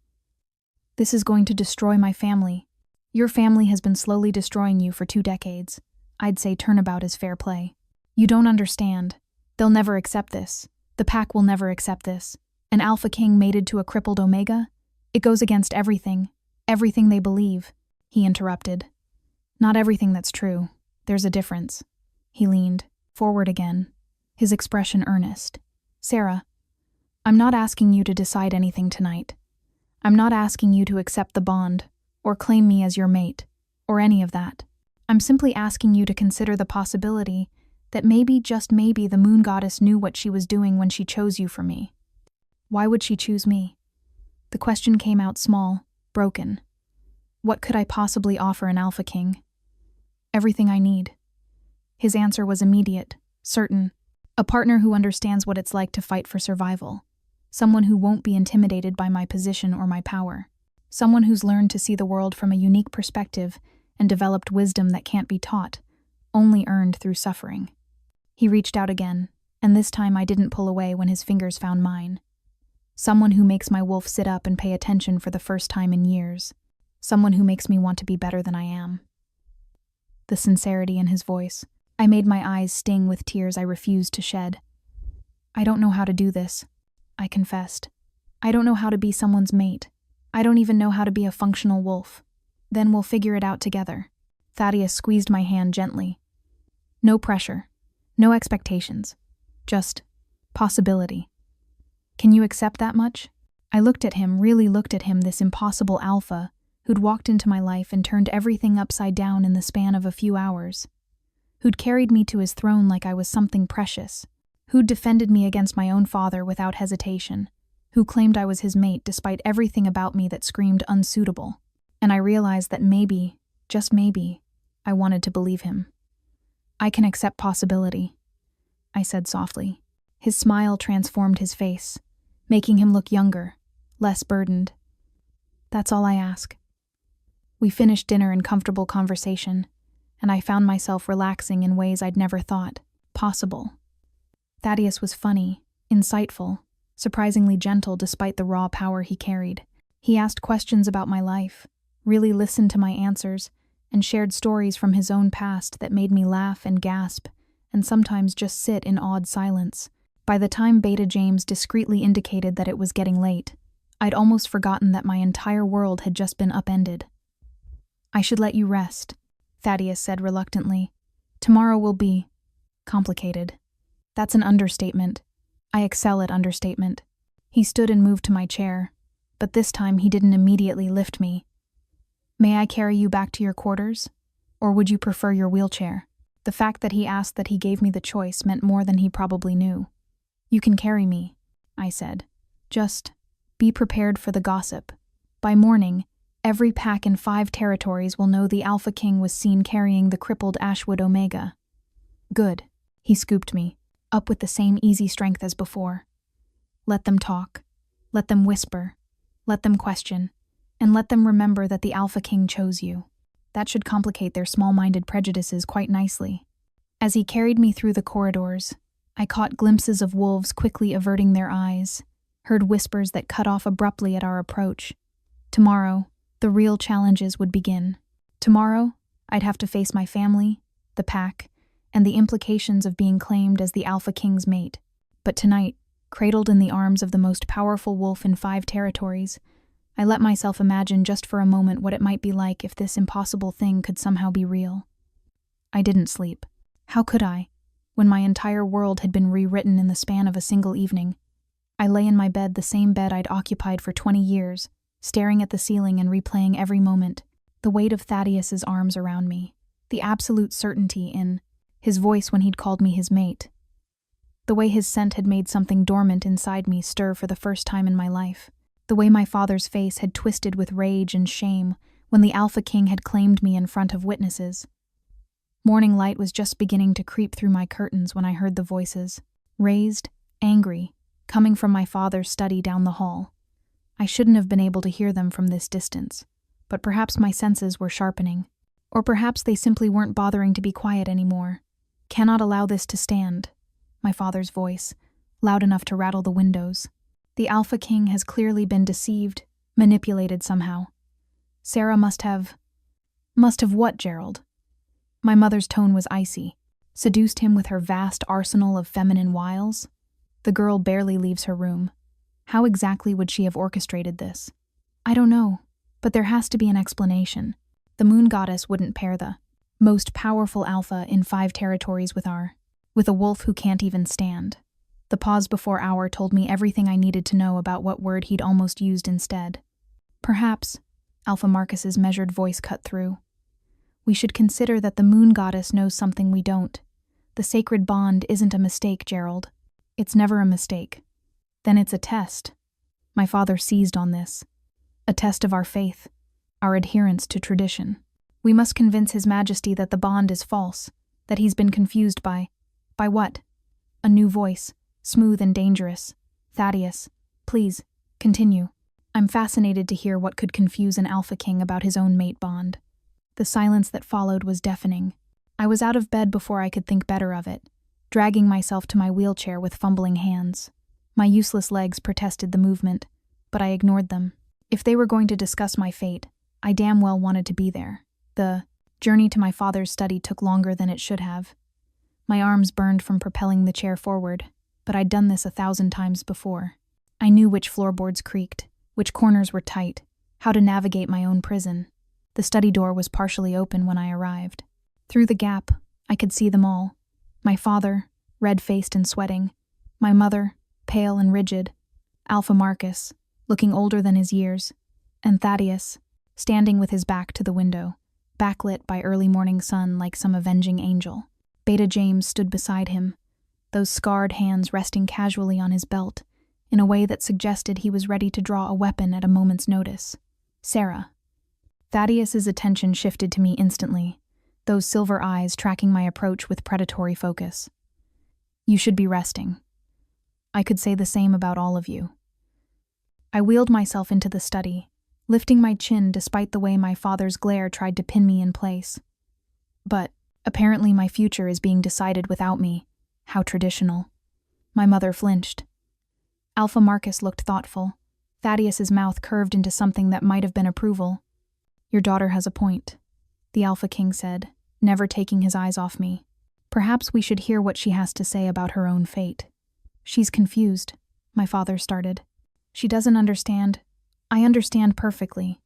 This is going to destroy my family. Your family has been slowly destroying you for 2 decades. I'd say turnabout is fair play. You don't understand. They'll never accept this. The pack will never accept this. An Alpha King mated to a crippled Omega? It goes against everything they believe, he interrupted. Not everything that's true. There's a difference. He leaned forward again, his expression earnest. Sera, I'm not asking you to decide anything tonight. I'm not asking you to accept the bond, or claim me as your mate, or any of that. I'm simply asking you to consider the possibility that maybe, just maybe, the moon goddess knew what she was doing when she chose you for me. Why would she choose me? The question came out small, broken. What could I possibly offer an alpha king? Everything I need. His answer was immediate, certain. A partner who understands what it's like to fight for survival. Someone who won't be intimidated by my position or my power. Someone who's learned to see the world from a unique perspective and developed wisdom that can't be taught, only earned through suffering. He reached out again, and this time I didn't pull away when his fingers found mine. Someone who makes my wolf sit up and pay attention for the first time in years. Someone who makes me want to be better than I am. The sincerity in his voice. I made my eyes sting with tears I refused to shed. I don't know how to do this, I confessed. I don't know how to be someone's mate. I don't even know how to be a functional wolf. Then we'll figure it out together. Thaddeus squeezed my hand gently. No pressure. No expectations. Just possibility. Can you accept that much? I looked at him, really looked at him, this impossible alpha who'd walked into my life and turned everything upside down in the span of a few hours. Who'd carried me to his throne like I was something precious. Who'd defended me against my own father without hesitation. Who claimed I was his mate despite everything about me that screamed unsuitable. And I realized that maybe, just maybe, I wanted to believe him. I can accept possibility, I said softly. His smile transformed his face, making him look younger, less burdened. That's all I ask. We finished dinner in comfortable conversation, and I found myself relaxing in ways I'd never thought possible. Thaddeus was funny, insightful, surprisingly gentle despite the raw power he carried. He asked questions about my life, really listened to my answers, and shared stories from his own past that made me laugh and gasp, and sometimes just sit in awed silence. By the time Beta James discreetly indicated that it was getting late, I'd almost forgotten that my entire world had just been upended. I should let you rest, Thaddeus said reluctantly. Tomorrow will be complicated. That's an understatement. I excel at understatement. He stood and moved to my chair, but this time he didn't immediately lift me. May I carry you back to your quarters? Or would you prefer your wheelchair? The fact that he asked that he gave me the choice meant more than he probably knew. You can carry me, I said. Just be prepared for the gossip. By morning, every pack in 5 territories will know the Alpha King was seen carrying the crippled Ashwood Omega. Good. He scooped me, up with the same easy strength as before. Let them talk. Let them whisper. Let them question. And let them remember that the Alpha King chose you. That should complicate their small-minded prejudices quite nicely. As he carried me through the corridors, I caught glimpses of wolves quickly averting their eyes, heard whispers that cut off abruptly at our approach. Tomorrow, the real challenges would begin. Tomorrow, I'd have to face my family, the pack, and the implications of being claimed as the Alpha King's mate. But tonight, cradled in the arms of the most powerful wolf in 5 territories, I let myself imagine just for a moment what it might be like if this impossible thing could somehow be real. I didn't sleep. How could I, when my entire world had been rewritten in the span of a single evening? I lay in my bed, the same bed I'd occupied for 20 years, staring at the ceiling and replaying every moment, the weight of Thaddeus's arms around me, the absolute certainty in his voice when he'd called me his mate, the way his scent had made something dormant inside me stir for the first time in my life, the way my father's face had twisted with rage and shame when the Alpha King had claimed me in front of witnesses. Morning light was just beginning to creep through my curtains when I heard the voices, raised, angry, coming from my father's study down the hall. I shouldn't have been able to hear them from this distance, but perhaps my senses were sharpening, or perhaps they simply weren't bothering to be quiet anymore. Cannot allow this to stand, my father's voice, loud enough to rattle the windows. The Alpha King has clearly been deceived, manipulated somehow. Sera must have what, Gerald? My mother's tone was icy. Seduced him with her vast arsenal of feminine wiles? The girl barely leaves her room. How exactly would she have orchestrated this? I don't know, but there has to be an explanation. The moon goddess wouldn't pair the most powerful alpha in 5 territories with a wolf who can't even stand. The pause before hour told me everything I needed to know about what word he'd almost used instead. Perhaps, Alpha Marcus's measured voice cut through. We should consider that the moon goddess knows something we don't. The sacred bond isn't a mistake, Gerald. It's never a mistake. Then it's a test. My father seized on this. A test of our faith, our adherence to tradition. We must convince His Majesty that the bond is false, that he's been confused by what? A new voice, smooth and dangerous. Thaddeus, please, continue. I'm fascinated to hear what could confuse an Alpha King about his own mate bond. The silence that followed was deafening. I was out of bed before I could think better of it, dragging myself to my wheelchair with fumbling hands. My useless legs protested the movement, but I ignored them. If they were going to discuss my fate, I damn well wanted to be there. The journey to my father's study took longer than it should have. My arms burned from propelling the chair forward, but I'd done this 1,000 times before. I knew which floorboards creaked, which corners were tight, how to navigate my own prison. The study door was partially open when I arrived. Through the gap, I could see them all. My father, red-faced and sweating. My mother, pale and rigid. Alpha Marcus, looking older than his years. And Thaddeus, standing with his back to the window, backlit by early morning sun like some avenging angel. Beta James stood beside him, those scarred hands resting casually on his belt, in a way that suggested he was ready to draw a weapon at a moment's notice. Sera. Thaddeus's attention shifted to me instantly, those silver eyes tracking my approach with predatory focus. You should be resting. I could say the same about all of you. I wheeled myself into the study, lifting my chin despite the way my father's glare tried to pin me in place. But apparently my future is being decided without me. How traditional. My mother flinched. Alpha Marcus looked thoughtful. Thaddeus's mouth curved into something that might have been approval. Your daughter has a point, the Alpha King said, never taking his eyes off me. Perhaps we should hear what she has to say about her own fate. She's confused, my father started. She doesn't understand. I understand perfectly.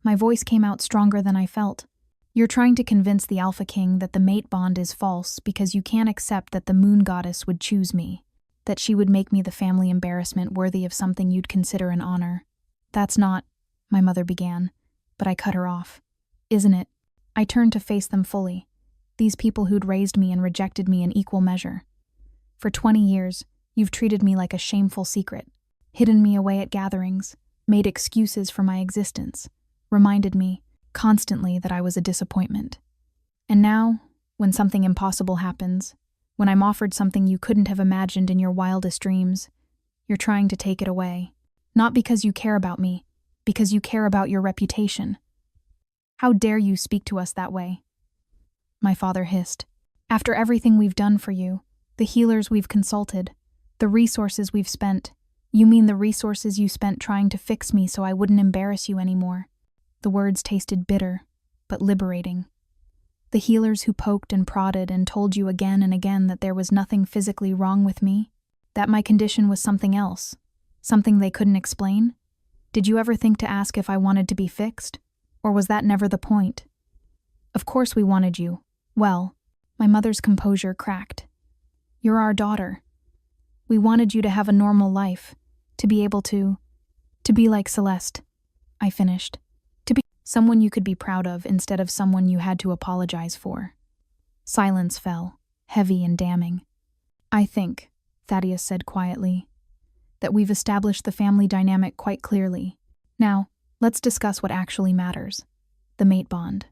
My voice came out stronger than I felt. You're trying to convince the Alpha King that the mate bond is false because you can't accept that the moon goddess would choose me, that she would make me the family embarrassment worthy of something you'd consider an honor. That's not, my mother began, but I cut her off. Isn't it? I turned to face them fully, these people who'd raised me and rejected me in equal measure. For 20 years, you've treated me like a shameful secret, hidden me away at gatherings, made excuses for my existence, reminded me constantly that I was a disappointment. And now, when something impossible happens, when I'm offered something you couldn't have imagined in your wildest dreams, you're trying to take it away. Not because you care about me, because you care about your reputation. How dare you speak to us that way? My father hissed. After everything we've done for you, the healers we've consulted, the resources we've spent, you mean the resources you spent trying to fix me so I wouldn't embarrass you anymore? The words tasted bitter, but liberating. The healers who poked and prodded and told you again and again that there was nothing physically wrong with me, that my condition was something else, something they couldn't explain? Did you ever think to ask if I wanted to be fixed? Or was that never the point? Of course we wanted you. Well, my mother's composure cracked. You're our daughter. We wanted you to have a normal life, to be able to be like Celeste, I finished. To be someone you could be proud of instead of someone you had to apologize for. Silence fell, heavy and damning. I think, Thaddeus said quietly, that we've established the family dynamic quite clearly. Now, let's discuss what actually matters. The mate bond.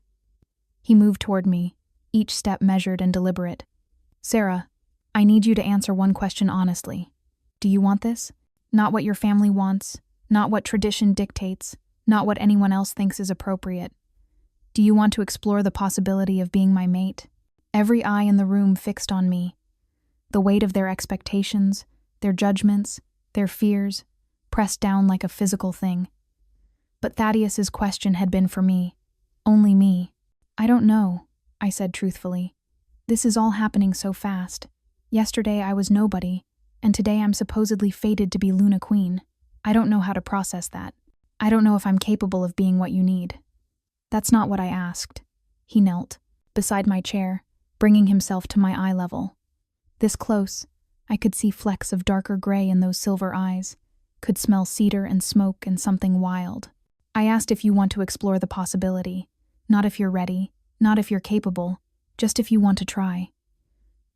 He moved toward me, each step measured and deliberate. Sera, I need you to answer one question honestly. Do you want this? Not what your family wants, not what tradition dictates, not what anyone else thinks is appropriate. Do you want to explore the possibility of being my mate? Every eye in the room fixed on me. The weight of their expectations, their judgments, their fears, pressed down like a physical thing. But Thaddeus's question had been for me. Only me. I don't know, I said truthfully. This is all happening so fast. Yesterday I was nobody, and today I'm supposedly fated to be Luna Queen. I don't know how to process that. I don't know if I'm capable of being what you need. That's not what I asked. He knelt, beside my chair, bringing himself to my eye level. This close, I could see flecks of darker gray in those silver eyes, could smell cedar and smoke and something wild. I asked if you want to explore the possibility, not if you're ready, Not if you're capable, just if you want to try.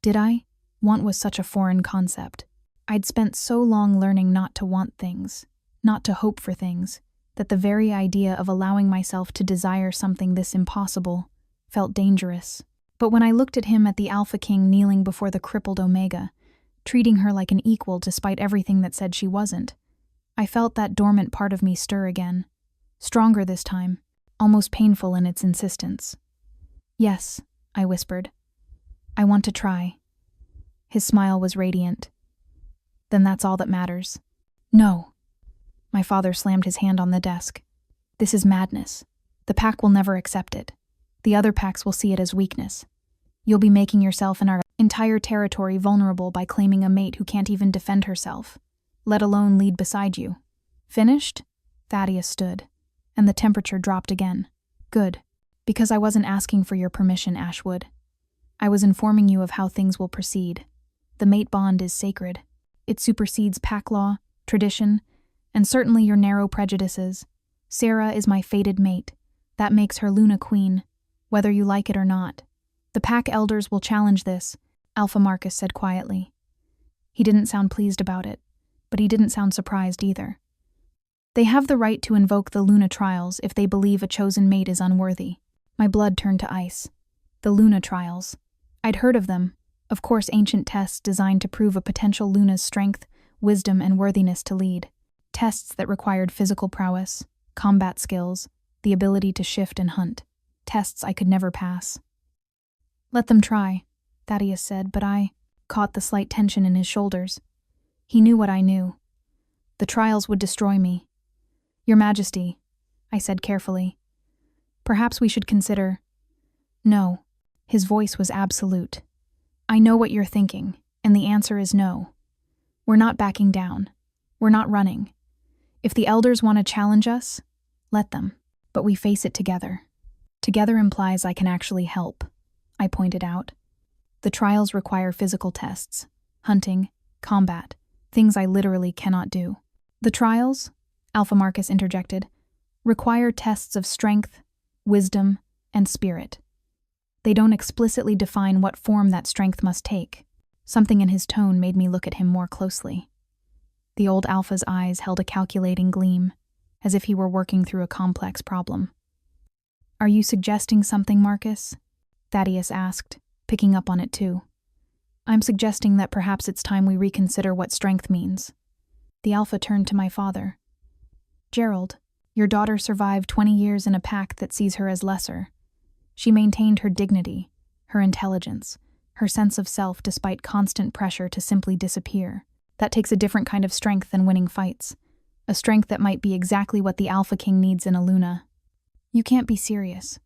Did I? Want was such a foreign concept. I'd spent so long learning not to want things, not to hope for things, that the very idea of allowing myself to desire something this impossible felt dangerous. But when I looked at him at the Alpha King kneeling before the crippled Omega, treating her like an equal despite everything that said she wasn't, I felt that dormant part of me stir again. Stronger this time, almost painful in its insistence. Yes, I whispered. I want to try. His smile was radiant. Then that's all that matters. No. My father slammed his hand on the desk. This is madness. The pack will never accept it. The other packs will see it as weakness. You'll be making yourself and our entire territory vulnerable by claiming a mate who can't even defend herself, let alone lead beside you. Finished? Thaddeus stood, and the temperature dropped again. Good. Because I wasn't asking for your permission, Ashwood. I was informing you of how things will proceed. The mate bond is sacred. It supersedes pack law, tradition, and certainly your narrow prejudices. Sera is my fated mate. That makes her Luna Queen, whether you like it or not. The pack elders will challenge this, Alpha Marcus said quietly. He didn't sound pleased about it, but he didn't sound surprised either. They have the right to invoke the Luna trials if they believe a chosen mate is unworthy. My blood turned to ice. The Luna trials. I'd heard of them. Of course, ancient tests designed to prove a potential Luna's strength, wisdom, and worthiness to lead. Tests that required physical prowess, combat skills, the ability to shift and hunt. Tests I could never pass. Let them try, Thaddeus said, but I caught the slight tension in his shoulders. He knew what I knew. The trials would destroy me. Your Majesty, I said carefully. Perhaps we should consider... No. His voice was absolute. I know what you're thinking, and the answer is no. We're not backing down. We're not running. If the elders want to challenge us, let them. But we face it together. Together implies I can actually help, I pointed out. The trials require physical tests, hunting, combat, things I literally cannot do. The trials, Alpha Marcus interjected, require tests of strength, wisdom, and spirit. They don't explicitly define what form that strength must take. Something in his tone made me look at him more closely. The old Alpha's eyes held a calculating gleam, as if he were working through a complex problem. Are you suggesting something, Marcus? Thaddeus asked, picking up on it too. I'm suggesting that perhaps it's time we reconsider what strength means. The Alpha turned to my father. Gerald, your daughter survived 20 years in a pack that sees her as lesser. She maintained her dignity, her intelligence, her sense of self despite constant pressure to simply disappear. That takes a different kind of strength than winning fights. A strength that might be exactly what the Alpha King needs in a Luna. You can't be serious,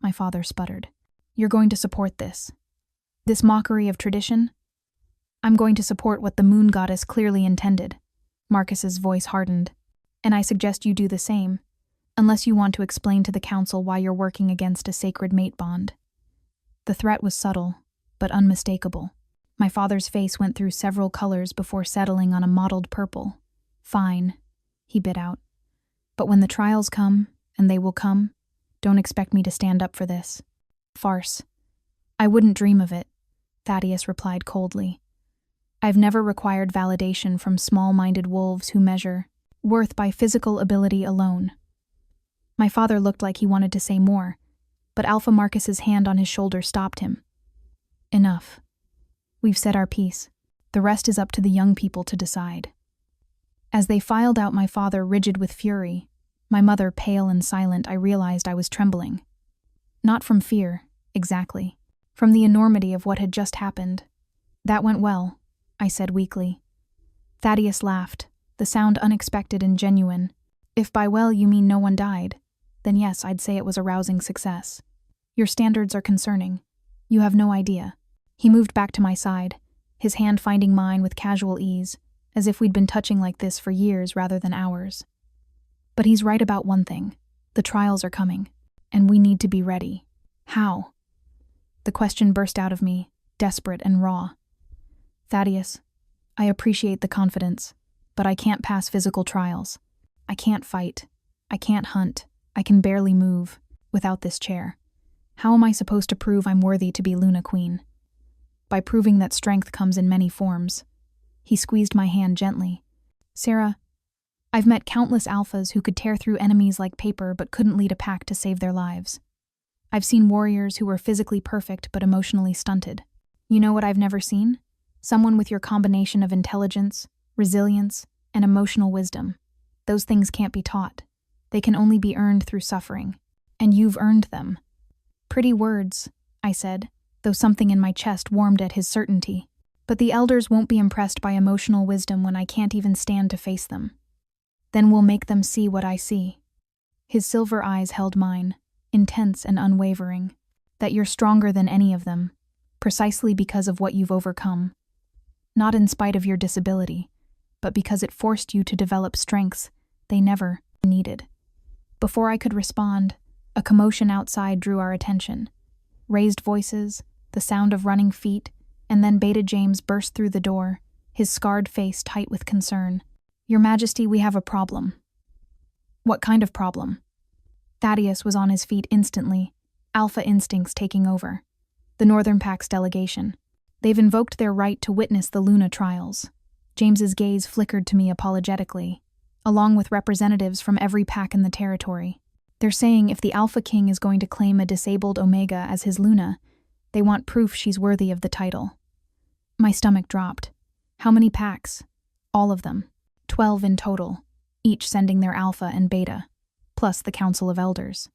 my father sputtered. You're going to support this. This mockery of tradition? I'm going to support what the moon goddess clearly intended. Marcus's voice hardened. And I suggest you do the same. Unless you want to explain to the council why you're working against a sacred mate bond. The threat was subtle, but unmistakable. My father's face went through several colors before settling on a mottled purple. Fine, he bit out. But when the trials come, and they will come, don't expect me to stand up for this. Farce. I wouldn't dream of it, Thaddeus replied coldly. I've never required validation from small-minded wolves who measure worth by physical ability alone. My father looked like he wanted to say more, but Alpha Marcus's hand on his shoulder stopped him. Enough. We've said our piece. The rest is up to the young people to decide. As they filed out, my father rigid with fury, my mother pale and silent, I realized I was trembling. Not from fear, exactly. From the enormity of what had just happened. That went well, I said weakly. Thaddeus laughed, the sound unexpected and genuine. If by well you mean no one died, then yes, I'd say it was a rousing success. Your standards are concerning. You have no idea. He moved back to my side, his hand finding mine with casual ease, as if we'd been touching like this for years rather than hours. But he's right about one thing. The trials are coming, and we need to be ready. How? The question burst out of me, desperate and raw. Thaddeus, I appreciate the confidence, but I can't pass physical trials. I can't fight. I can't hunt. I can barely move without this chair. How am I supposed to prove I'm worthy to be Luna Queen? By proving that strength comes in many forms. He squeezed my hand gently. Sera, I've met countless alphas who could tear through enemies like paper but couldn't lead a pack to save their lives. I've seen warriors who were physically perfect but emotionally stunted. You know what I've never seen? Someone with your combination of intelligence, resilience, and emotional wisdom. Those things can't be taught. They can only be earned through suffering. And you've earned them. Pretty words, I said, though something in my chest warmed at his certainty. But the elders won't be impressed by emotional wisdom when I can't even stand to face them. Then we'll make them see what I see. His silver eyes held mine, intense and unwavering. That you're stronger than any of them, precisely because of what you've overcome. Not in spite of your disability, but because it forced you to develop strengths they never needed. Before I could respond, a commotion outside drew our attention. Raised voices, the sound of running feet, and then Beta James burst through the door, his scarred face tight with concern. Your Majesty, we have a problem. What kind of problem? Thaddeus was on his feet instantly, alpha instincts taking over. The Northern Pack's delegation. They've invoked their right to witness the Luna trials. James's gaze flickered to me apologetically, along with representatives from every pack in the territory. They're saying if the Alpha King is going to claim a disabled Omega as his Luna, they want proof she's worthy of the title. My stomach dropped. How many packs? All of them. 12 in total, each sending their Alpha and Beta, plus the Council of Elders.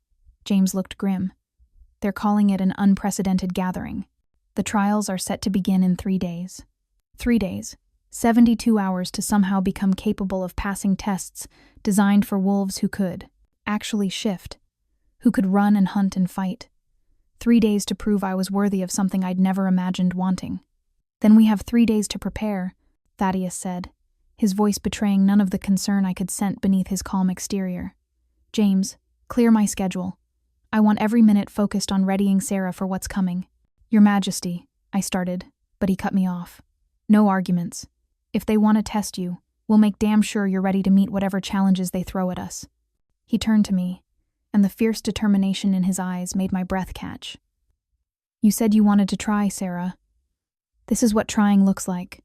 James looked grim. They're calling it an unprecedented gathering. The trials are set to begin in 3 days. 3 days. 72 hours to somehow become capable of passing tests designed for wolves who could actually shift, who could run and hunt and fight. 3 days to prove I was worthy of something I'd never imagined wanting. Then we have 3 days to prepare, Thaddeus said, his voice betraying none of the concern I could scent beneath his calm exterior. James, clear my schedule. I want every minute focused on readying Sera for what's coming. Your Majesty, I started, but he cut me off. No arguments. If they want to test you, we'll make damn sure you're ready to meet whatever challenges they throw at us. He turned to me, and the fierce determination in his eyes made my breath catch. You said you wanted to try, Sera. This is what trying looks like.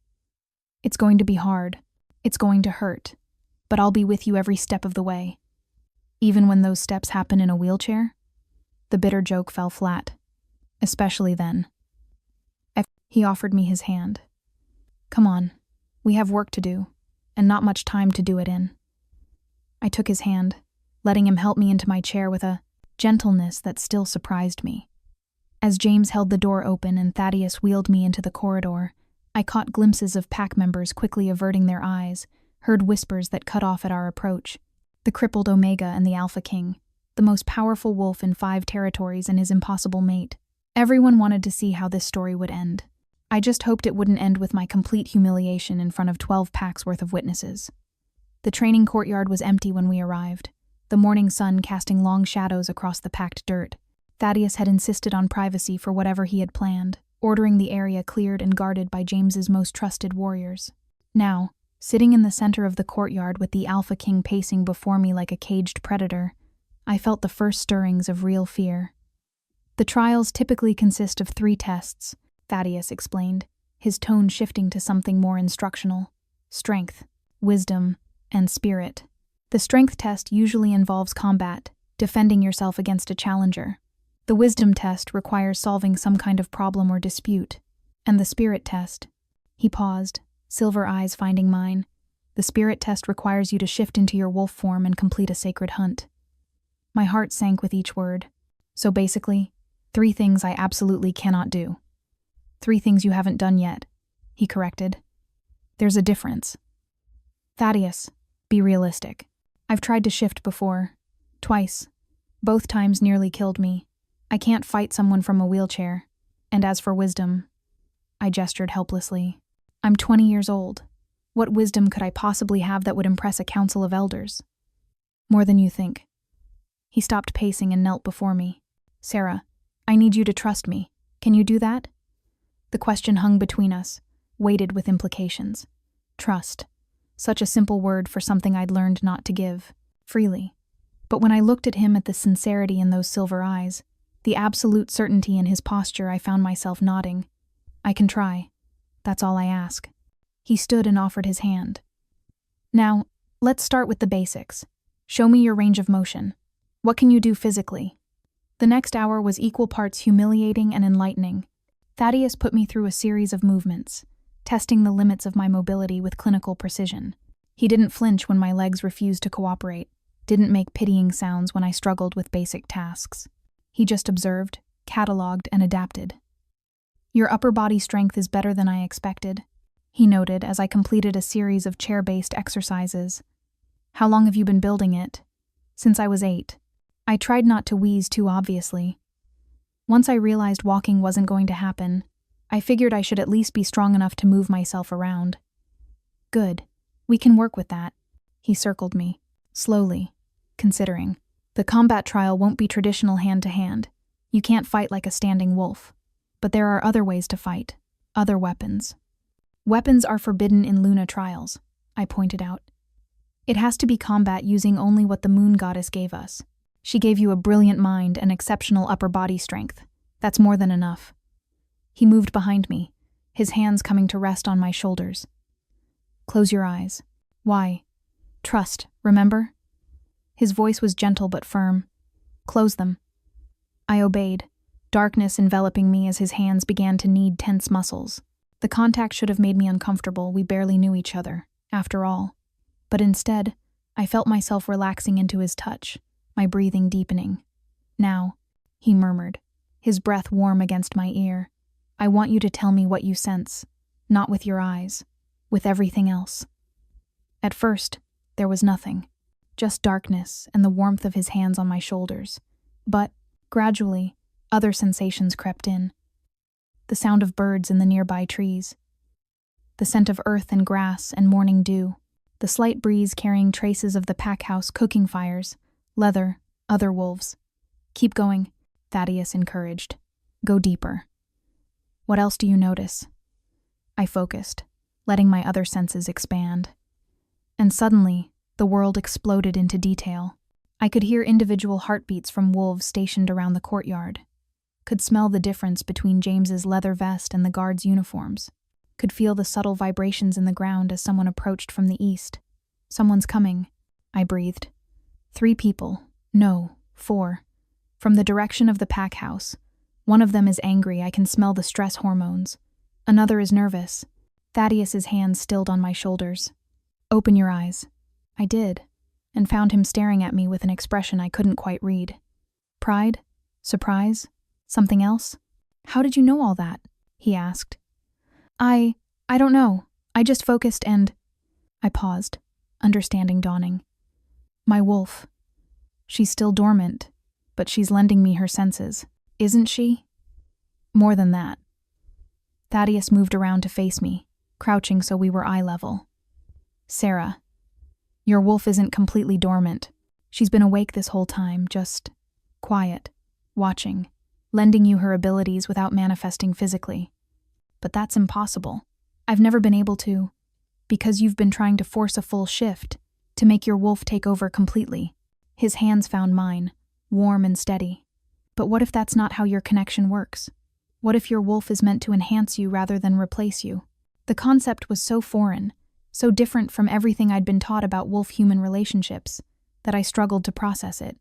It's going to be hard. It's going to hurt. But I'll be with you every step of the way. Even when those steps happen in a wheelchair? The bitter joke fell flat. Especially then. He offered me his hand. Come on, we have work to do, and not much time to do it in. I took his hand, letting him help me into my chair with a gentleness that still surprised me. As James held the door open and Thaddeus wheeled me into the corridor, I caught glimpses of pack members quickly averting their eyes, heard whispers that cut off at our approach. The crippled Omega and the Alpha King, the most powerful wolf in 5 territories and his impossible mate. Everyone wanted to see how this story would end. I just hoped it wouldn't end with my complete humiliation in front of 12 packs worth of witnesses. The training courtyard was empty when we arrived, the morning sun casting long shadows across the packed dirt. Thaddeus had insisted on privacy for whatever he had planned, ordering the area cleared and guarded by James's most trusted warriors. Now, sitting in the center of the courtyard with the Alpha King pacing before me like a caged predator, I felt the first stirrings of real fear. The trials typically consist of 3 tests, Thaddeus explained, his tone shifting to something more instructional: strength, wisdom, and spirit. The strength test usually involves combat, defending yourself against a challenger. The wisdom test requires solving some kind of problem or dispute. And the spirit test. He paused, silver eyes finding mine. The spirit test requires you to shift into your wolf form and complete a sacred hunt. My heart sank with each word. So basically, 3 things I absolutely cannot do. 3 things you haven't done yet, he corrected. There's a difference. Thaddeus, be realistic. I've tried to shift before. Twice. Both times nearly killed me. I can't fight someone from a wheelchair. And as for wisdom, I gestured helplessly. I'm 20 years old. What wisdom could I possibly have that would impress a council of elders? More than you think. He stopped pacing and knelt before me. Sera, I need you to trust me. Can you do that? The question hung between us, weighted with implications. Trust. Such a simple word for something I'd learned not to give, freely. But when I looked at him at the sincerity in those silver eyes, The absolute certainty in his posture, I found myself nodding. I can try. That's all I ask. He stood and offered his hand. Now, let's start with the basics. Show me your range of motion. What can you do physically? The next hour was equal parts humiliating and enlightening. Thaddeus put me through a series of movements, testing the limits of my mobility with clinical precision. He didn't flinch when my legs refused to cooperate, didn't make pitying sounds when I struggled with basic tasks. He just observed, cataloged, and adapted. Your upper body strength is better than I expected, he noted as I completed a series of chair-based exercises. How long have you been building it? Since I was 8. I tried not to wheeze too obviously. Once I realized walking wasn't going to happen, I figured I should at least be strong enough to move myself around. Good. We can work with that. He circled me, slowly, considering. The combat trial won't be traditional hand-to-hand. You can't fight like a standing wolf. But there are other ways to fight. Other weapons. Weapons are forbidden in Luna trials, I pointed out. It has to be combat using only what the moon goddess gave us. She gave you a brilliant mind and exceptional upper body strength. That's more than enough. He moved behind me, his hands coming to rest on my shoulders. Close your eyes. Why? Trust, remember? His voice was gentle but firm. Close them. I obeyed, darkness enveloping me as his hands began to knead tense muscles. The contact should have made me uncomfortable. We barely knew each other, after all. But instead, I felt myself relaxing into his touch, my breathing deepening. Now, he murmured, his breath warm against my ear. I want you to tell me what you sense, not with your eyes, with everything else. At first, there was nothing, just darkness and the warmth of his hands on my shoulders. But, gradually, other sensations crept in. The sound of birds in the nearby trees, the scent of earth and grass and morning dew, the slight breeze carrying traces of the pack house cooking fires, leather, other wolves. Keep going, Thaddeus encouraged. Go deeper. What else do you notice? I focused, letting my other senses expand. And suddenly, the world exploded into detail. I could hear individual heartbeats from wolves stationed around the courtyard. Could smell the difference between James's leather vest and the guards' uniforms. Could feel the subtle vibrations in the ground as someone approached from the east. Someone's coming, I breathed. 3 people. No, 4. From the direction of the pack house. One of them is angry. I can smell the stress hormones. Another is nervous. Thaddeus's hands stilled on my shoulders. Open your eyes. I did, and found him staring at me with an expression I couldn't quite read. Pride? Surprise? Something else? How did you know all that? He asked. I don't know. I just focused and... I paused, understanding dawning. My wolf. She's still dormant, but she's lending me her senses. Isn't she? More than that. Thaddeus moved around to face me, crouching so we were eye level. Sera, your wolf isn't completely dormant. She's been awake this whole time, just quiet, watching, lending you her abilities without manifesting physically. But that's impossible. I've never been able to, because you've been trying to force a full shift, to make your wolf take over completely. His hands found mine, warm and steady. But what if that's not how your connection works? What if your wolf is meant to enhance you rather than replace you? The concept was so foreign, so different from everything I'd been taught about wolf-human relationships, that I struggled to process it.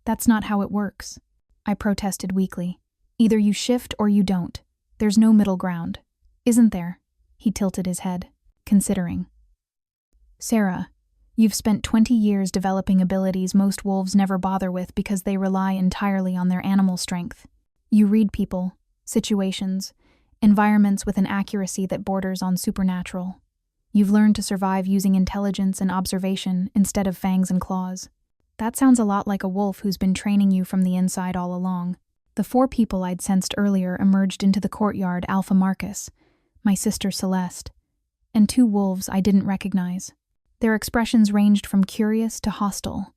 That's not how it works, I protested weakly. Either you shift or you don't. There's no middle ground. Isn't there? He tilted his head, considering. Sera, you've spent 20 years developing abilities most wolves never bother with because they rely entirely on their animal strength. You read people, situations, environments with an accuracy that borders on supernatural. You've learned to survive using intelligence and observation instead of fangs and claws. That sounds a lot like a wolf who's been training you from the inside all along. The 4 people I'd sensed earlier emerged into the courtyard: Alpha Marcus, my sister Celeste, and 2 wolves I didn't recognize. Their expressions ranged from curious to hostile,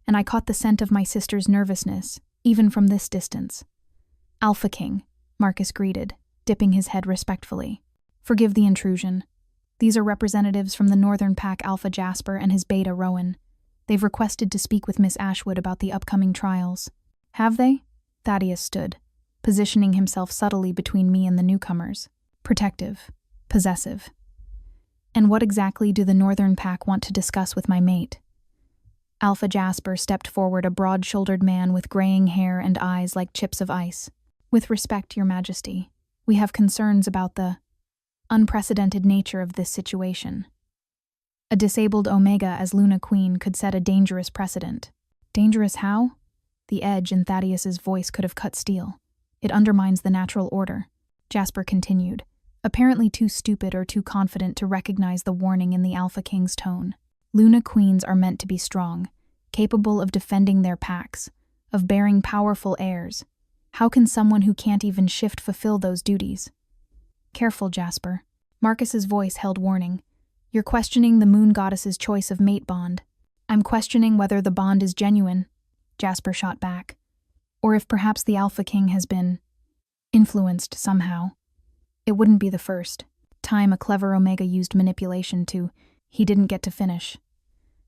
and I caught the scent of my sister's nervousness, even from this distance. Alpha King, Marcus greeted, dipping his head respectfully. Forgive the intrusion. These are representatives from the Northern Pack Alpha Jasper and his beta Rowan. They've requested to speak with Miss Ashwood about the upcoming trials. Have they? Thaddeus stood, positioning himself subtly between me and the newcomers. Protective. Possessive. And what exactly do the Northern Pack want to discuss with my mate? Alpha Jasper stepped forward, a broad-shouldered man with graying hair and eyes like chips of ice. With respect, Your Majesty, we have concerns about the unprecedented nature of this situation. A disabled Omega as Luna Queen could set a dangerous precedent. Dangerous how? The edge in Thaddeus's voice could have cut steel. It undermines the natural order, Jasper continued, apparently too stupid or too confident to recognize the warning in the Alpha King's tone. Luna Queens are meant to be strong, capable of defending their packs, of bearing powerful heirs. How can someone who can't even shift fulfill those duties? Careful, Jasper. Marcus's voice held warning. You're questioning the moon goddess's choice of mate bond. I'm questioning whether the bond is genuine, Jasper shot back. Or if perhaps the Alpha King has been influenced somehow. It wouldn't be the first time a clever Omega used manipulation to. He didn't get to finish.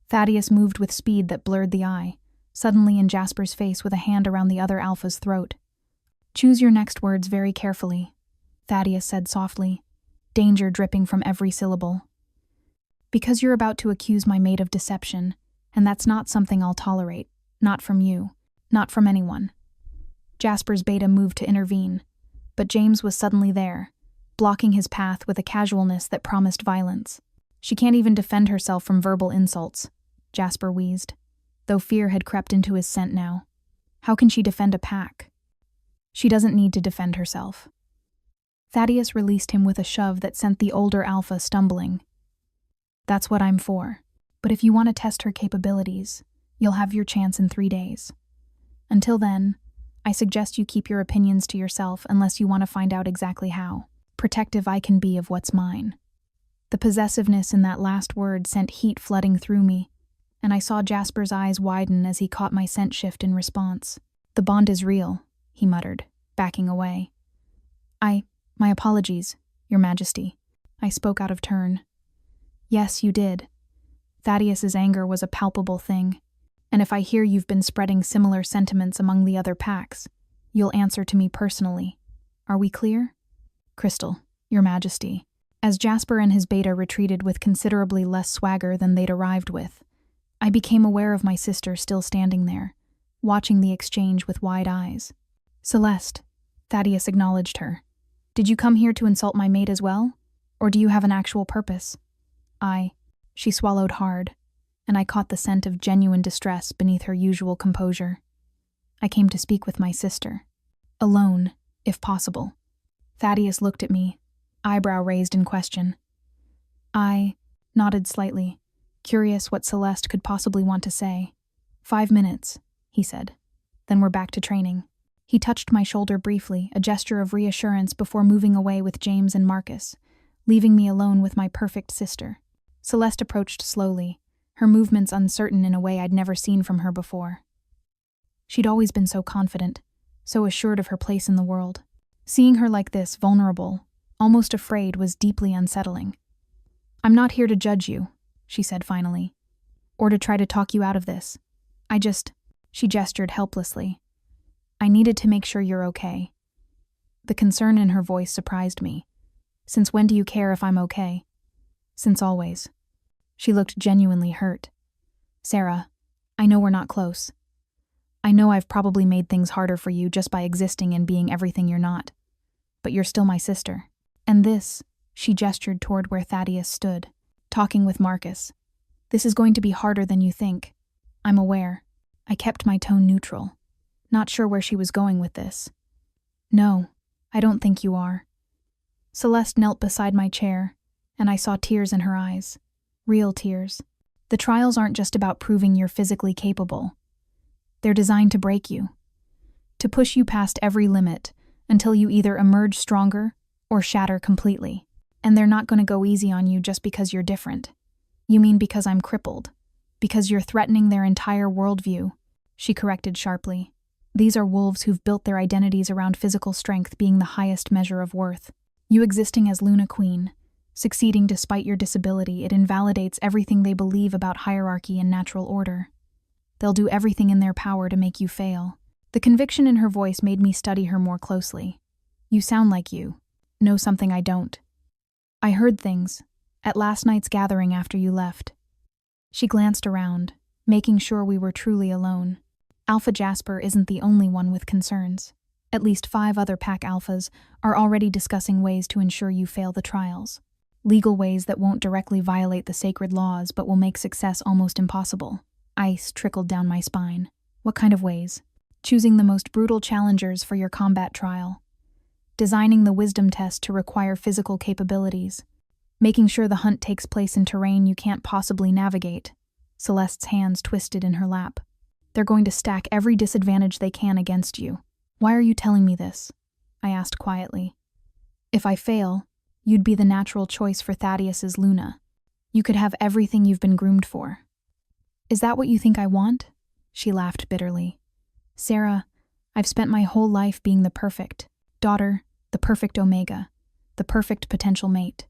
Thaddeus moved with speed that blurred the eye, suddenly in Jasper's face with a hand around the other Alpha's throat. Choose your next words very carefully, Thaddeus said softly, danger dripping from every syllable. Because you're about to accuse my mate of deception, and that's not something I'll tolerate, not from you, not from anyone. Jasper's beta moved to intervene, but James was suddenly there, blocking his path with a casualness that promised violence. She can't even defend herself from verbal insults, Jasper wheezed, though fear had crept into his scent now. How can she defend a pack? She doesn't need to defend herself. Thaddeus released him with a shove that sent the older Alpha stumbling. That's what I'm for. But if you want to test her capabilities, you'll have your chance in 3 days. Until then, I suggest you keep your opinions to yourself unless you want to find out exactly how protective I can be of what's mine. The possessiveness in that last word sent heat flooding through me, and I saw Jasper's eyes widen as he caught my scent shift in response. The bond is real, he muttered, backing away. My apologies, Your Majesty. I spoke out of turn. Yes, you did. Thaddeus's anger was a palpable thing, and if I hear you've been spreading similar sentiments among the other packs, you'll answer to me personally. Are we clear? Crystal, Your Majesty. As Jasper and his beta retreated with considerably less swagger than they'd arrived with, I became aware of my sister still standing there, watching the exchange with wide eyes. Celeste, Thaddeus acknowledged her. Did you come here to insult my mate as well? Or do you have an actual purpose? She swallowed hard, and I caught the scent of genuine distress beneath her usual composure. I came to speak with my sister. Alone, if possible. Thaddeus looked at me, eyebrow raised in question. I nodded slightly, curious what Celeste could possibly want to say. 5 minutes, he said. Then we're back to training. He touched my shoulder briefly, a gesture of reassurance before moving away with James and Marcus, leaving me alone with my perfect sister. Celeste approached slowly, her movements uncertain in a way I'd never seen from her before. She'd always been so confident, so assured of her place in the world. Seeing her like this, vulnerable, almost afraid, was deeply unsettling. I'm not here to judge you, she said finally, or to try to talk you out of this. She gestured helplessly. I needed to make sure you're okay. The concern in her voice surprised me. Since when do you care if I'm okay? Since always. She looked genuinely hurt. Sera, I know we're not close. I know I've probably made things harder for you just by existing and being everything you're not. But you're still my sister. And this, she gestured toward where Thaddeus stood, talking with Marcus. This is going to be harder than you think. I'm aware. I kept my tone neutral, not sure where she was going with this. No, I don't think you are. Celeste knelt beside my chair, and I saw tears in her eyes. Real tears. The trials aren't just about proving you're physically capable. They're designed to break you, to push you past every limit until you either emerge stronger or shatter completely. And they're not going to go easy on you just because you're different. You mean because I'm crippled? Because you're threatening their entire worldview, she corrected sharply. These are wolves who've built their identities around physical strength being the highest measure of worth. You existing as Luna Queen, succeeding despite your disability, it invalidates everything they believe about hierarchy and natural order. They'll do everything in their power to make you fail. The conviction in her voice made me study her more closely. You sound like you know something I don't. I heard things at last night's gathering after you left. She glanced around, making sure we were truly alone. Alpha Jasper isn't the only one with concerns. At least 5 other pack alphas are already discussing ways to ensure you fail the trials. Legal ways that won't directly violate the sacred laws but will make success almost impossible. Ice trickled down my spine. What kind of ways? Choosing the most brutal challengers for your combat trial. Designing the wisdom test to require physical capabilities. Making sure the hunt takes place in terrain you can't possibly navigate. Celeste's hands twisted in her lap. They're going to stack every disadvantage they can against you. Why are you telling me this? I asked quietly. If I fail, you'd be the natural choice for Thaddeus's Luna. You could have everything you've been groomed for. Is that what you think I want? She laughed bitterly. Sera, I've spent my whole life being the perfect daughter, the perfect Omega, the perfect potential mate.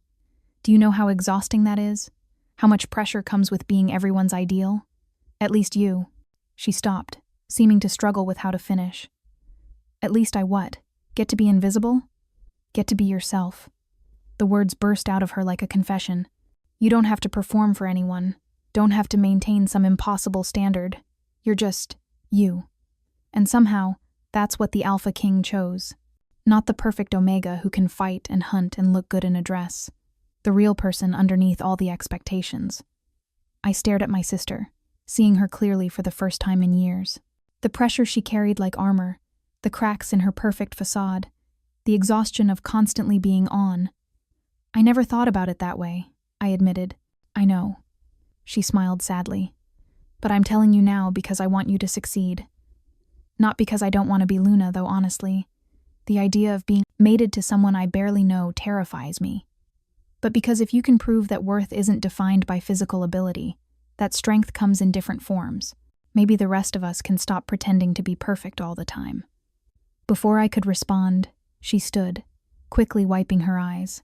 Do you know how exhausting that is? How much pressure comes with being everyone's ideal? At least you. She stopped, seeming to struggle with how to finish. At least I what? Get to be invisible? Get to be yourself. The words burst out of her like a confession. You don't have to perform for anyone. Don't have to maintain some impossible standard. You're just you. And somehow, that's what the Alpha King chose. Not the perfect Omega who can fight and hunt and look good in a dress. The real person underneath all the expectations. I stared at my sister, seeing her clearly for the first time in years. The pressure she carried like armor, the cracks in her perfect facade, the exhaustion of constantly being on. I never thought about it that way, I admitted. I know. She smiled sadly. But I'm telling you now because I want you to succeed. Not because I don't want to be Luna, though honestly. The idea of being mated to someone I barely know terrifies me. But because if you can prove that worth isn't defined by physical ability, that strength comes in different forms, maybe the rest of us can stop pretending to be perfect all the time. Before I could respond, she stood, quickly wiping her eyes.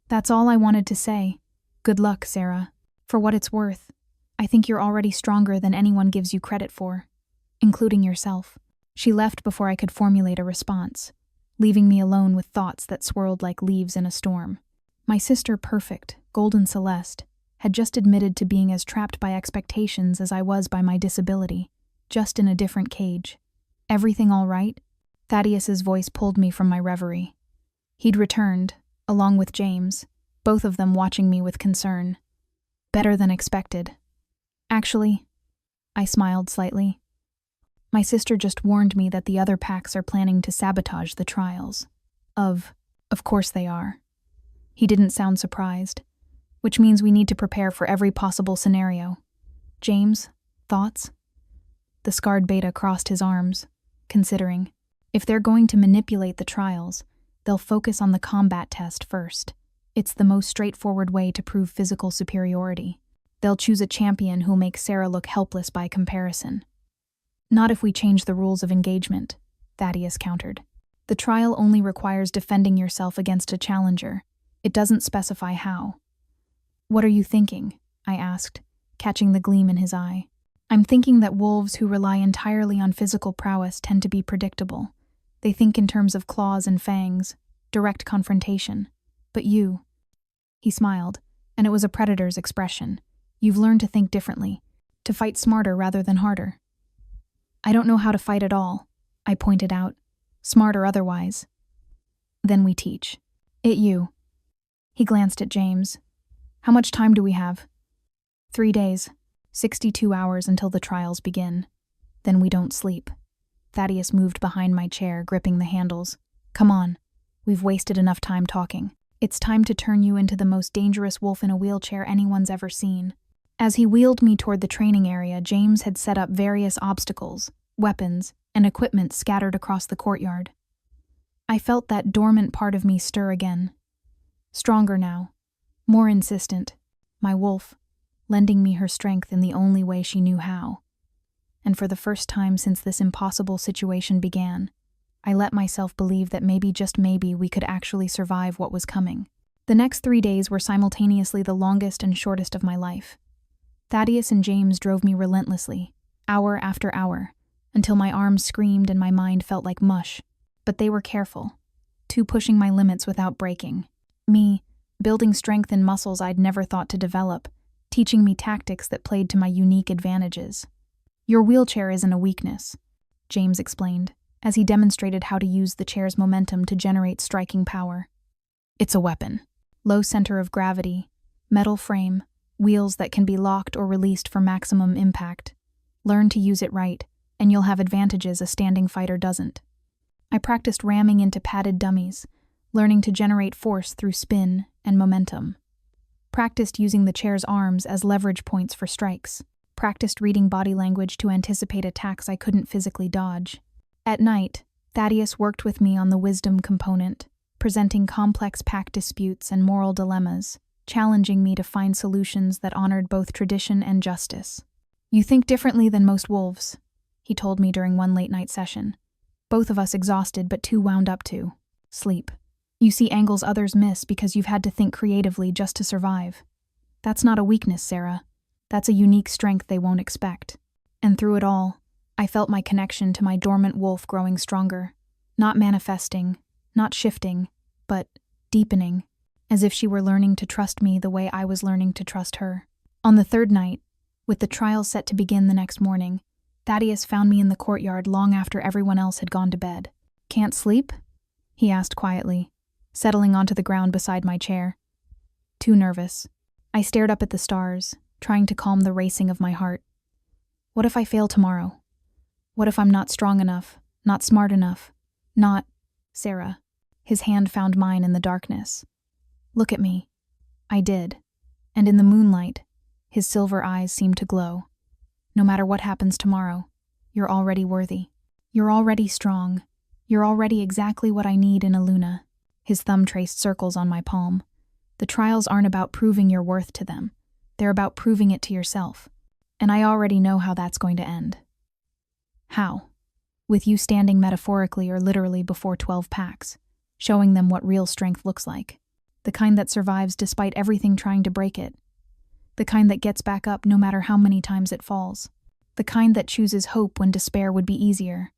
That's all I wanted to say. Good luck, Sera. For what it's worth, I think you're already stronger than anyone gives you credit for, including yourself. She left before I could formulate a response, leaving me alone with thoughts that swirled like leaves in a storm. My sister Perfect, Golden Celeste, had just admitted to being as trapped by expectations as I was by my disability, just in a different cage. Everything all right? Thaddeus's voice pulled me from my reverie. He'd returned, along with James, both of them watching me with concern. Better than expected. Actually, I smiled slightly. My sister just warned me that the other packs are planning to sabotage the trials. Of course they are. He didn't sound surprised, which means we need to prepare for every possible scenario. James, thoughts? The scarred beta crossed his arms, considering. If they're going to manipulate the trials, they'll focus on the combat test first. It's the most straightforward way to prove physical superiority. They'll choose a champion who'll make Sera look helpless by comparison. Not if we change the rules of engagement, Thaddeus countered. The trial only requires defending yourself against a challenger. It doesn't specify how. What are you thinking? I asked, catching the gleam in his eye. I'm thinking that wolves who rely entirely on physical prowess tend to be predictable. They think in terms of claws and fangs, direct confrontation. But you. He smiled, and it was a predator's expression. You've learned to think differently, to fight smarter rather than harder. I don't know how to fight at all, I pointed out, smart or otherwise. Then we teach. You. He glanced at James. How much time do we have? 3 days, 62 hours until the trials begin. Then we don't sleep. Thaddeus moved behind my chair, gripping the handles. Come on, we've wasted enough time talking. It's time to turn you into the most dangerous wolf in a wheelchair anyone's ever seen. As he wheeled me toward the training area, James had set up various obstacles, weapons, and equipment scattered across the courtyard. I felt that dormant part of me stir again. Stronger now, more insistent, my wolf, lending me her strength in the only way she knew how. And for the first time since this impossible situation began, I let myself believe that maybe, just maybe, we could actually survive what was coming. The next 3 days were simultaneously the longest and shortest of my life. Thaddeus and James drove me relentlessly, hour after hour, until my arms screamed and my mind felt like mush. But they were careful, two pushing my limits without breaking. Me, building strength in muscles I'd never thought to develop, teaching me tactics that played to my unique advantages. Your wheelchair isn't a weakness, James explained, as he demonstrated how to use the chair's momentum to generate striking power. It's a weapon. Low center of gravity, metal frame, wheels that can be locked or released for maximum impact. Learn to use it right, and you'll have advantages a standing fighter doesn't. I practiced ramming into padded dummies, learning to generate force through spin and momentum. Practiced using the chair's arms as leverage points for strikes. Practiced reading body language to anticipate attacks I couldn't physically dodge. At night, Thaddeus worked with me on the wisdom component, presenting complex pack disputes and moral dilemmas, challenging me to find solutions that honored both tradition and justice. You think differently than most wolves, he told me during one late-night session. Both of us exhausted but too wound up to sleep. You see angles others miss because you've had to think creatively just to survive. That's not a weakness, Sera. That's a unique strength they won't expect. And through it all, I felt my connection to my dormant wolf growing stronger, not manifesting, not shifting, but deepening, as if she were learning to trust me the way I was learning to trust her. On the third night, with the trial set to begin the next morning, Thaddeus found me in the courtyard long after everyone else had gone to bed. "Can't sleep?" he asked quietly, settling onto the ground beside my chair. Too nervous. I stared up at the stars, trying to calm the racing of my heart. What if I fail tomorrow? What if I'm not strong enough, not smart enough, not... Sera. His hand found mine in the darkness. Look at me. I did. And in the moonlight, his silver eyes seemed to glow. No matter what happens tomorrow, you're already worthy. You're already strong. You're already exactly what I need in a Luna. His thumb traced circles on my palm. The trials aren't about proving your worth to them. They're about proving it to yourself. And I already know how that's going to end. How? With you standing metaphorically or literally before 12 packs, showing them what real strength looks like. The kind that survives despite everything trying to break it. The kind that gets back up no matter how many times it falls. The kind that chooses hope when despair would be easier.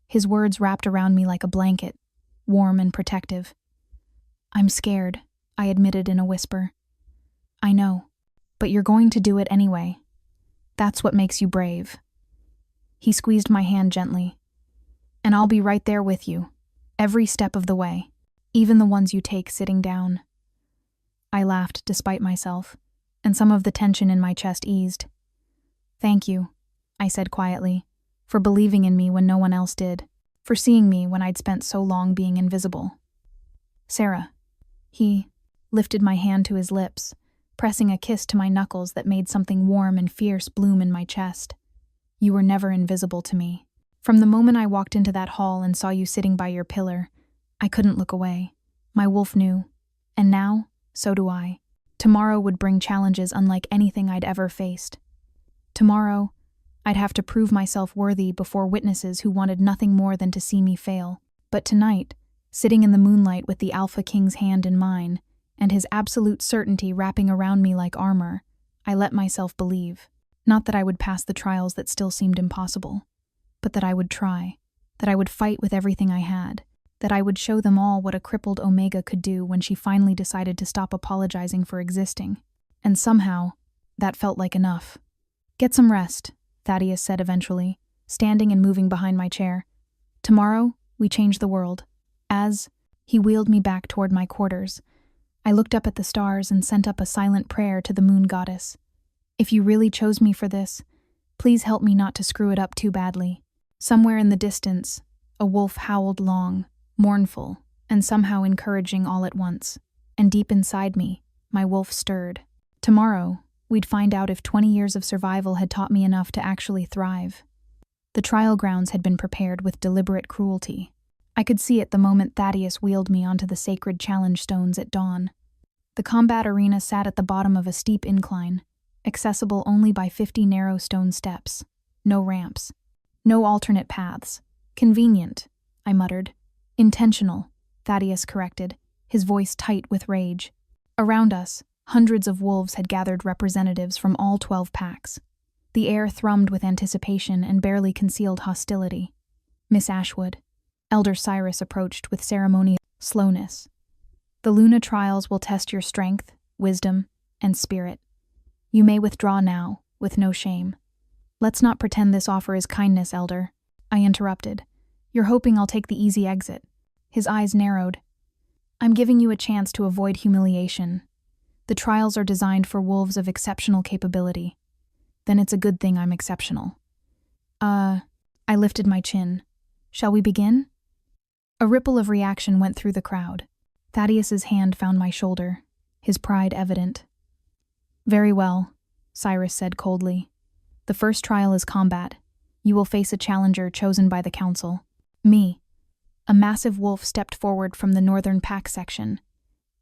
His words wrapped around me like a blanket, warm and protective. "I'm scared," I admitted in a whisper. "I know, but you're going to do it anyway. That's what makes you brave." He squeezed my hand gently. "And I'll be right there with you, every step of the way, even the ones you take sitting down." I laughed despite myself, and some of the tension in my chest eased. "Thank you," I said quietly, "for believing in me when no one else did, for seeing me when I'd spent so long being invisible." "Sera." He lifted my hand to his lips, pressing a kiss to my knuckles that made something warm and fierce bloom in my chest. "You were never invisible to me. From the moment I walked into that hall and saw you sitting by your pillar, I couldn't look away. My wolf knew. And now, so do I. Tomorrow would bring challenges unlike anything I'd ever faced. Tomorrow, I'd have to prove myself worthy before witnesses who wanted nothing more than to see me fail. But tonight, sitting in the moonlight with the Alpha King's hand in mine, and his absolute certainty wrapping around me like armor, I let myself believe. Not that I would pass the trials that still seemed impossible, but that I would try, that I would fight with everything I had, that I would show them all what a crippled Omega could do when she finally decided to stop apologizing for existing. And somehow, that felt like enough. "Get some rest," Thaddeus said eventually, standing and moving behind my chair. "Tomorrow, we change the world." As he wheeled me back toward my quarters, I looked up at the stars and sent up a silent prayer to the moon goddess. "If you really chose me for this, please help me not to screw it up too badly." Somewhere in the distance, a wolf howled long, mournful, and somehow encouraging all at once. And deep inside me, my wolf stirred. Tomorrow, we'd find out if 20 years of survival had taught me enough to actually thrive. The trial grounds had been prepared with deliberate cruelty. I could see it the moment Thaddeus wheeled me onto the sacred challenge stones at dawn. The combat arena sat at the bottom of a steep incline, accessible only by 50 narrow stone steps. No ramps. No alternate paths. "Convenient," I muttered. "Intentional," Thaddeus corrected, his voice tight with rage. Around us, hundreds of wolves had gathered representatives from all 12 packs. The air thrummed with anticipation and barely concealed hostility. Miss Ashwood, Elder Cyrus approached with ceremonial slowness. The Luna trials will test your strength, wisdom, and spirit. You may withdraw now, with no shame. Let's not pretend this offer is kindness, Elder, I interrupted. You're hoping I'll take the easy exit. His eyes narrowed. I'm giving you a chance to avoid humiliation. The trials are designed for wolves of exceptional capability. Then it's a good thing I'm exceptional. I lifted my chin. Shall we begin? A ripple of reaction went through the crowd. Thaddeus's hand found my shoulder, his pride evident. Very well, Cyrus said coldly. The first trial is combat. You will face a challenger chosen by the council. Me. A massive wolf stepped forward from the northern pack section.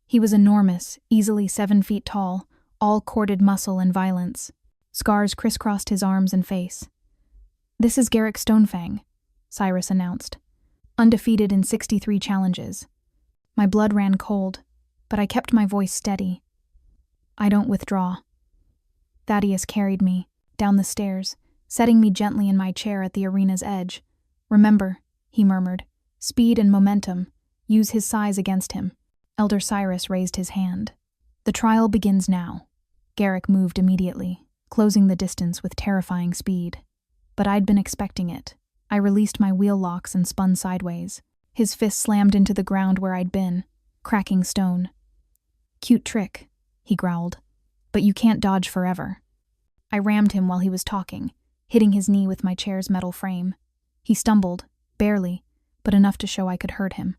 He was enormous, easily 7 feet tall, all corded muscle and violence. Scars crisscrossed his arms and face. This is Garrick Stonefang, Cyrus announced. Undefeated in 63 challenges. My blood ran cold, but I kept my voice steady. I don't withdraw. Thaddeus carried me down the stairs, setting me gently in my chair at the arena's edge. Remember, he murmured, speed and momentum. Use his size against him. Elder Cyrus raised his hand. The trial begins now. Garrick moved immediately, closing the distance with terrifying speed. But I'd been expecting it. I released my wheel locks and spun sideways. His fist slammed into the ground where I'd been, cracking stone. Cute trick, he growled. But you can't dodge forever. I rammed him while he was talking, hitting his knee with my chair's metal frame. He stumbled, barely, but enough to show I could hurt him.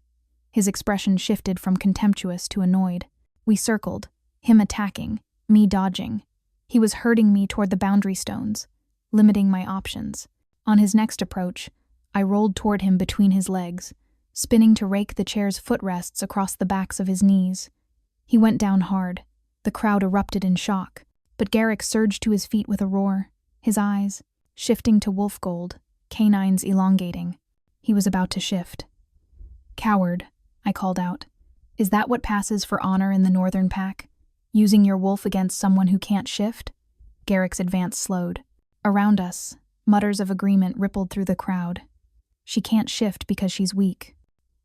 His expression shifted from contemptuous to annoyed. We circled, him attacking, me dodging. He was herding me toward the boundary stones, limiting my options. On his next approach, I rolled toward him between his legs, spinning to rake the chair's footrests across the backs of his knees. He went down hard. The crowd erupted in shock, but Garrick surged to his feet with a roar, his eyes shifting to wolf gold, canines elongating. He was about to shift. Coward, I called out. Is that what passes for honor in the northern pack? Using your wolf against someone who can't shift? Garrick's advance slowed. Around us, mutters of agreement rippled through the crowd. She can't shift because she's weak.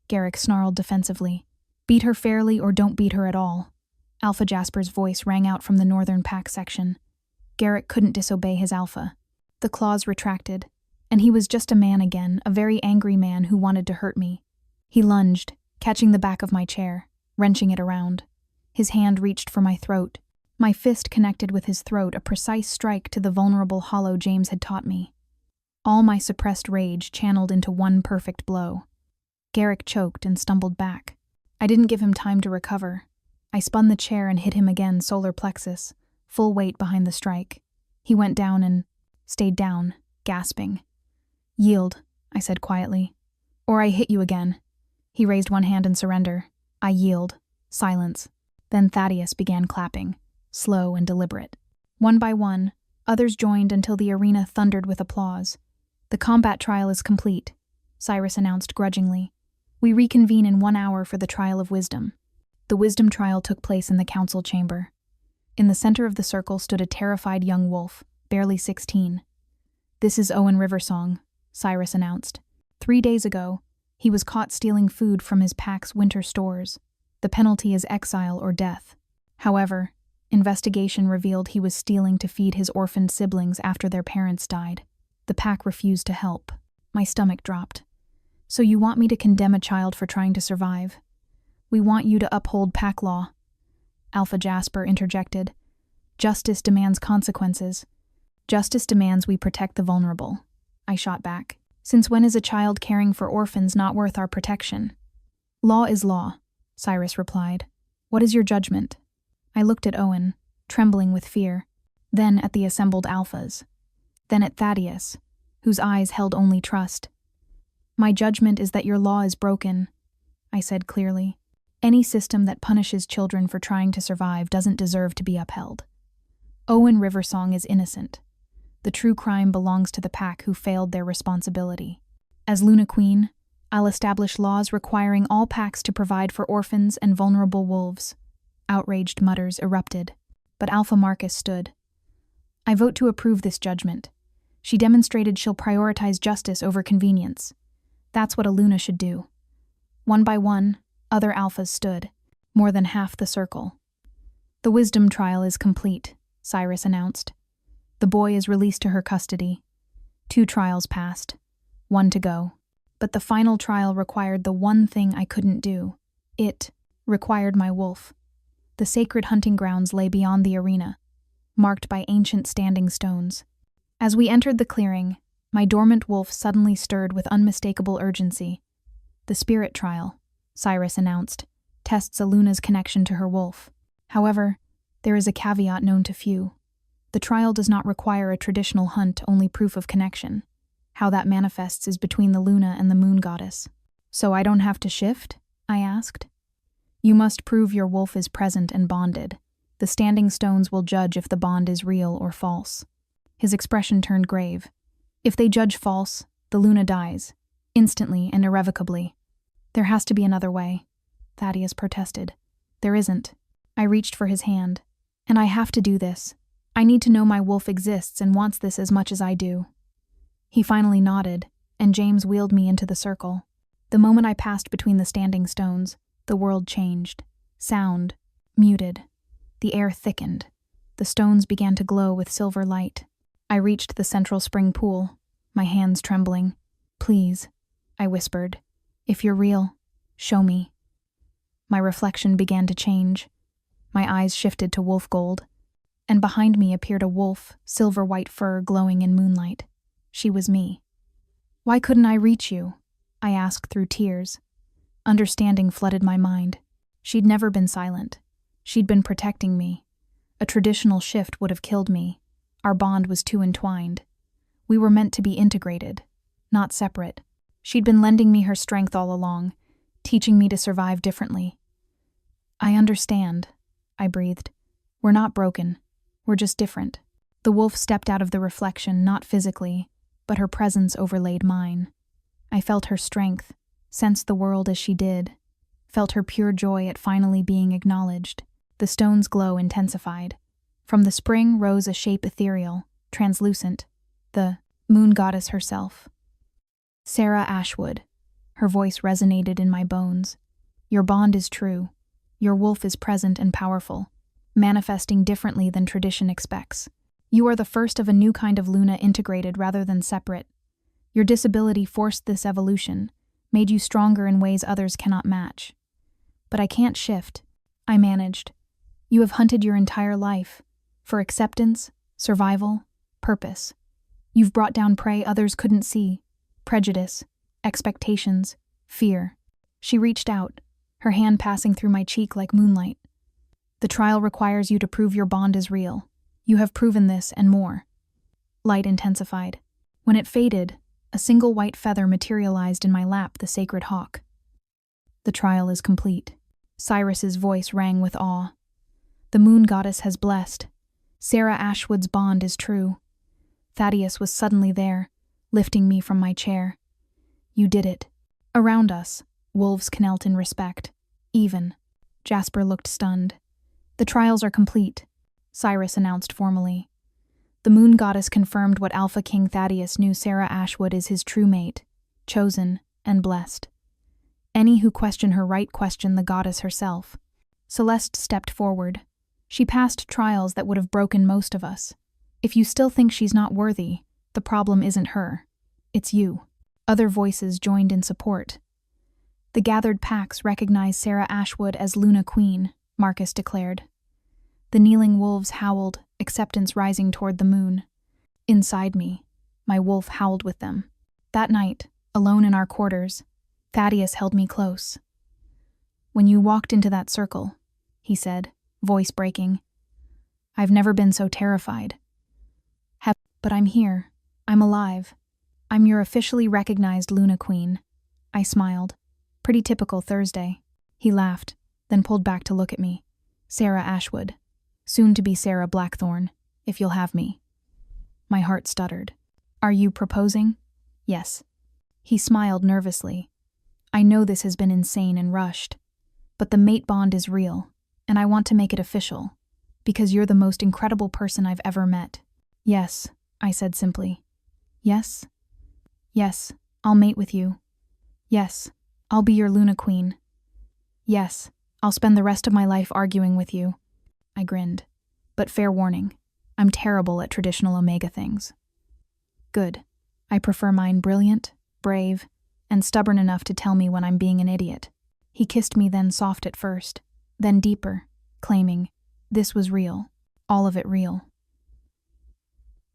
Garrick snarled defensively. Beat her fairly or don't beat her at all. Alpha Jasper's voice rang out from the northern pack section. Garrick couldn't disobey his alpha. The claws retracted, and he was just a man again, a very angry man who wanted to hurt me. He lunged, catching the back of my chair, wrenching it around. His hand reached for my throat. My fist connected with his throat, a precise strike to the vulnerable hollow James had taught me. All my suppressed rage channeled into one perfect blow. Garrick choked and stumbled back. I didn't give him time to recover. I spun the chair and hit him again, solar plexus, full weight behind the strike. He went down and stayed down, gasping. Yield, I said quietly. Or I hit you again. He raised one hand in surrender. I yield. Silence. Then Thaddeus began clapping, slow and deliberate. One by one, others joined until the arena thundered with applause. The combat trial is complete, Cyrus announced grudgingly. We reconvene in 1 hour for the trial of wisdom. The wisdom trial took place in the council chamber. In the center of the circle stood a terrified young wolf, barely 16. This is Owen Riversong, Cyrus announced. 3 days ago, he was caught stealing food from his pack's winter stores. The penalty is exile or death. However, investigation revealed he was stealing to feed his orphaned siblings after their parents died. The pack refused to help. My stomach dropped. So you want me to condemn a child for trying to survive? We want you to uphold pack law. Alpha Jasper interjected. Justice demands consequences. Justice demands we protect the vulnerable. I shot back. Since when is a child caring for orphans not worth our protection? Law is law, Cyrus replied. What is your judgment? I looked at Owen, trembling with fear, then at the assembled alphas, then at Thaddeus, whose eyes held only trust. My judgment is that your law is broken, I said clearly. Any system that punishes children for trying to survive doesn't deserve to be upheld. Owen Riversong is innocent. The true crime belongs to the pack who failed their responsibility. As Luna Queen, I'll establish laws requiring all packs to provide for orphans and vulnerable wolves. Outraged mutters erupted, but Alpha Marcus stood. I vote to approve this judgment. She demonstrated she'll prioritize justice over convenience. That's what a Luna should do. One by one, other alphas stood, more than half the circle. The wisdom trial is complete, Cyrus announced. The boy is released to her custody. 2 trials passed, 1 to go. But the final trial required the one thing I couldn't do. It required my wolf. The sacred hunting grounds lay beyond the arena, marked by ancient standing stones. As we entered the clearing, my dormant wolf suddenly stirred with unmistakable urgency. The spirit trial, Cyrus announced, tests a Luna's connection to her wolf. However, there is a caveat known to few. The trial does not require a traditional hunt, only proof of connection. How that manifests is between the Luna and the moon goddess. So I don't have to shift? I asked. You must prove your wolf is present and bonded. The standing stones will judge if the bond is real or false. His expression turned grave. If they judge false, the Luna dies, instantly and irrevocably. There has to be another way, Thaddeus protested. There isn't. I reached for his hand. And I have to do this. I need to know my wolf exists and wants this as much as I do. He finally nodded, and James wheeled me into the circle. The moment I passed between the standing stones, the world changed. Sound muted. The air thickened. The stones began to glow with silver light. I reached the central spring pool, my hands trembling. Please, I whispered. If you're real, show me. My reflection began to change. My eyes shifted to wolf gold, and behind me appeared a wolf, silver-white fur glowing in moonlight. She was me. Why couldn't I reach you? I asked through tears. Understanding flooded my mind. She'd never been silent. She'd been protecting me. A traditional shift would have killed me. Our bond was too entwined. We were meant to be integrated, not separate. She'd been lending me her strength all along, teaching me to survive differently. I understand, I breathed. We're not broken. We're just different. The wolf stepped out of the reflection, not physically, but her presence overlaid mine. I felt her strength, sensed the world as she did, felt her pure joy at finally being acknowledged. The stone's glow intensified. From the spring rose a shape ethereal, translucent, the moon goddess herself. Sera Ashwood. Her voice resonated in my bones. Your bond is true. Your wolf is present and powerful, manifesting differently than tradition expects. You are the first of a new kind of Luna integrated rather than separate. Your disability forced this evolution, made you stronger in ways others cannot match. But I can't shift. I managed. You have hunted your entire life, for acceptance, survival, purpose. You've brought down prey others couldn't see, prejudice, expectations, fear. She reached out, her hand passing through my cheek like moonlight. The trial requires you to prove your bond is real. You have proven this and more. Light intensified. When it faded, a single white feather materialized in my lap, the sacred hawk. The trial is complete. Cyrus's voice rang with awe. The moon goddess has blessed. Sera Ashwood's bond is true. Thaddeus was suddenly there, lifting me from my chair. You did it. Around us, wolves knelt in respect. Even. Jasper looked stunned. The trials are complete, Cyrus announced formally. The moon goddess confirmed what Alpha King Thaddeus knew. Sera Ashwood is his true mate, chosen and blessed. Any who question her right question the goddess herself. Celeste stepped forward. She passed trials that would have broken most of us. If you still think she's not worthy, the problem isn't her. It's you. Other voices joined in support. The gathered packs recognized Sera Ashwood as Luna Queen, Marcus declared. The kneeling wolves howled, acceptance rising toward the moon. Inside me, my wolf howled with them. That night, alone in our quarters, Thaddeus held me close. When you walked into that circle, he said, voice breaking, I've never been so terrified. But I'm here. I'm alive. I'm your officially recognized Luna Queen. I smiled. Pretty typical Thursday. He laughed, then pulled back to look at me. Sera Ashwood. Soon to be Sarah Blackthorne, if you'll have me. My heart stuttered. Are you proposing? Yes. He smiled nervously. I know this has been insane and rushed, but the mate bond is real, and I want to make it official, because you're the most incredible person I've ever met. Yes, I said simply. Yes? Yes, I'll mate with you. Yes, I'll be your Luna Queen. Yes, I'll spend the rest of my life arguing with you. I grinned. But fair warning, I'm terrible at traditional Omega things. Good. I prefer mine brilliant, brave, and stubborn enough to tell me when I'm being an idiot. He kissed me then soft at first, then deeper, claiming, this was real, all of it real.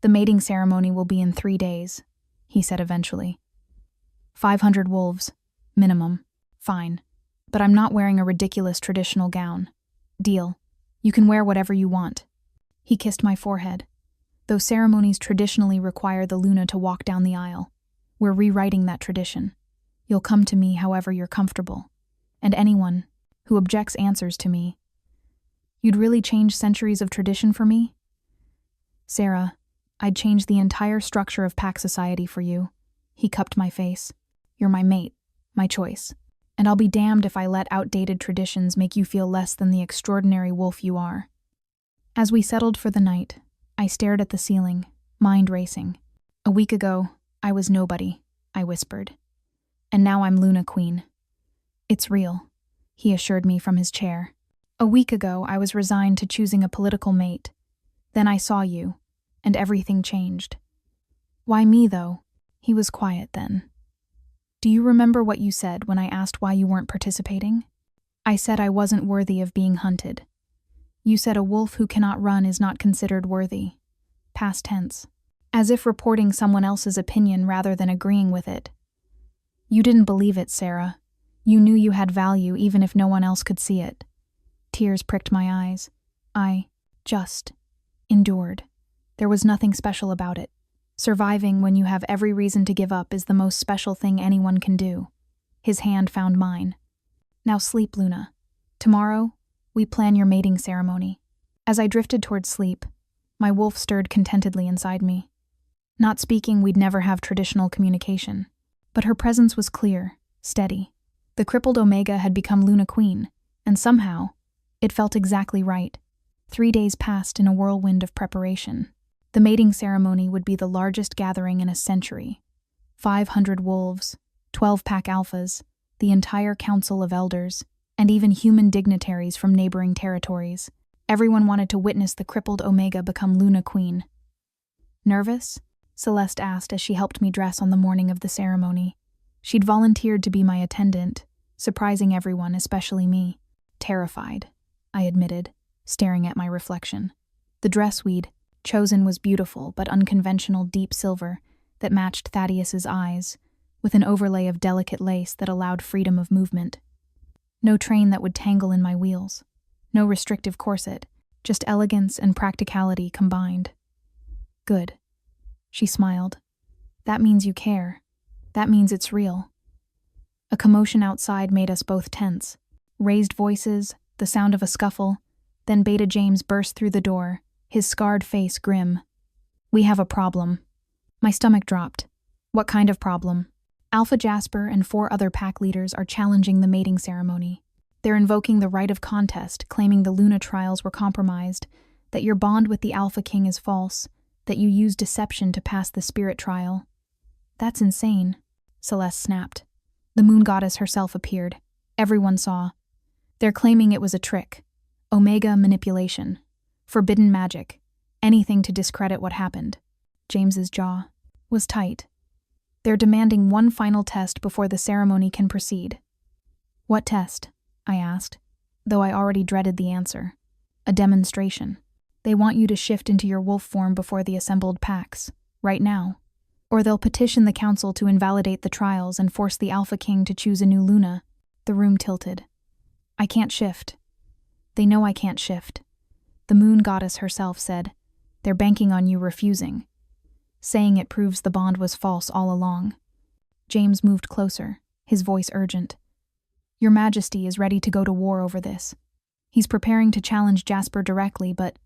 The mating ceremony will be in 3 days, he said eventually. 500 wolves, minimum. Fine. But I'm not wearing a ridiculous traditional gown. Deal. You can wear whatever you want. He kissed my forehead. Though ceremonies traditionally require the Luna to walk down the aisle, we're rewriting that tradition. You'll come to me however you're comfortable. And anyone who objects answers to me. You'd really change centuries of tradition for me? Sera, I'd change the entire structure of pack society for you. He cupped my face. You're my mate, my choice. And I'll be damned if I let outdated traditions make you feel less than the extraordinary wolf you are. As we settled for the night, I stared at the ceiling, mind racing. A week ago, I was nobody, I whispered. And now I'm Luna Queen. It's real, he assured me from his chair. A week ago, I was resigned to choosing a political mate. Then I saw you, and everything changed. Why me, though? He was quiet then. Do you remember what you said when I asked why you weren't participating? I said I wasn't worthy of being hunted. You said a wolf who cannot run is not considered worthy. Past tense. As if reporting someone else's opinion rather than agreeing with it. You didn't believe it, Sera. You knew you had value even if no one else could see it. Tears pricked my eyes. I just endured. There was nothing special about it. Surviving when you have every reason to give up is the most special thing anyone can do. His hand found mine. Now sleep, Luna. Tomorrow, we plan your mating ceremony. As I drifted towards sleep, my wolf stirred contentedly inside me. Not speaking, we'd never have traditional communication. But her presence was clear, steady. The crippled Omega had become Luna Queen, and somehow, it felt exactly right. 3 days passed in a whirlwind of preparation. The mating ceremony would be the largest gathering in a century. 500 wolves, 12 pack alphas, the entire council of elders, and even human dignitaries from neighboring territories. Everyone wanted to witness the crippled Omega become Luna Queen. Nervous? Celeste asked as she helped me dress on the morning of the ceremony. She'd volunteered to be my attendant, surprising everyone, especially me. Terrified, I admitted, staring at my reflection. The dress we'd chosen was beautiful but unconventional deep silver that matched Thaddeus's eyes, with an overlay of delicate lace that allowed freedom of movement. No train that would tangle in my wheels. No restrictive corset, just elegance and practicality combined. Good. She smiled. That means you care. That means it's real. A commotion outside made us both tense. Raised voices, the sound of a scuffle, then Beta James burst through the door, his scarred face grim. We have a problem. My stomach dropped. What kind of problem? Alpha Jasper and 4 other pack leaders are challenging the mating ceremony. They're invoking the right of contest, claiming the Luna trials were compromised, that your bond with the Alpha King is false, that you used deception to pass the spirit trial. That's insane, Celeste snapped. The moon goddess herself appeared. Everyone saw. They're claiming it was a trick. Omega manipulation. Forbidden magic. Anything to discredit what happened. James's jaw was tight. They're demanding one final test before the ceremony can proceed. What test? I asked, though I already dreaded the answer. A demonstration. They want you to shift into your wolf form before the assembled packs, right now. Or they'll petition the council to invalidate the trials and force the Alpha King to choose a new Luna. The room tilted. I can't shift. They know I can't shift. The moon goddess herself said, they're banking on you refusing. Saying it proves the bond was false all along. James moved closer, his voice urgent. Your Majesty is ready to go to war over this. He's preparing to challenge Jasper directly, but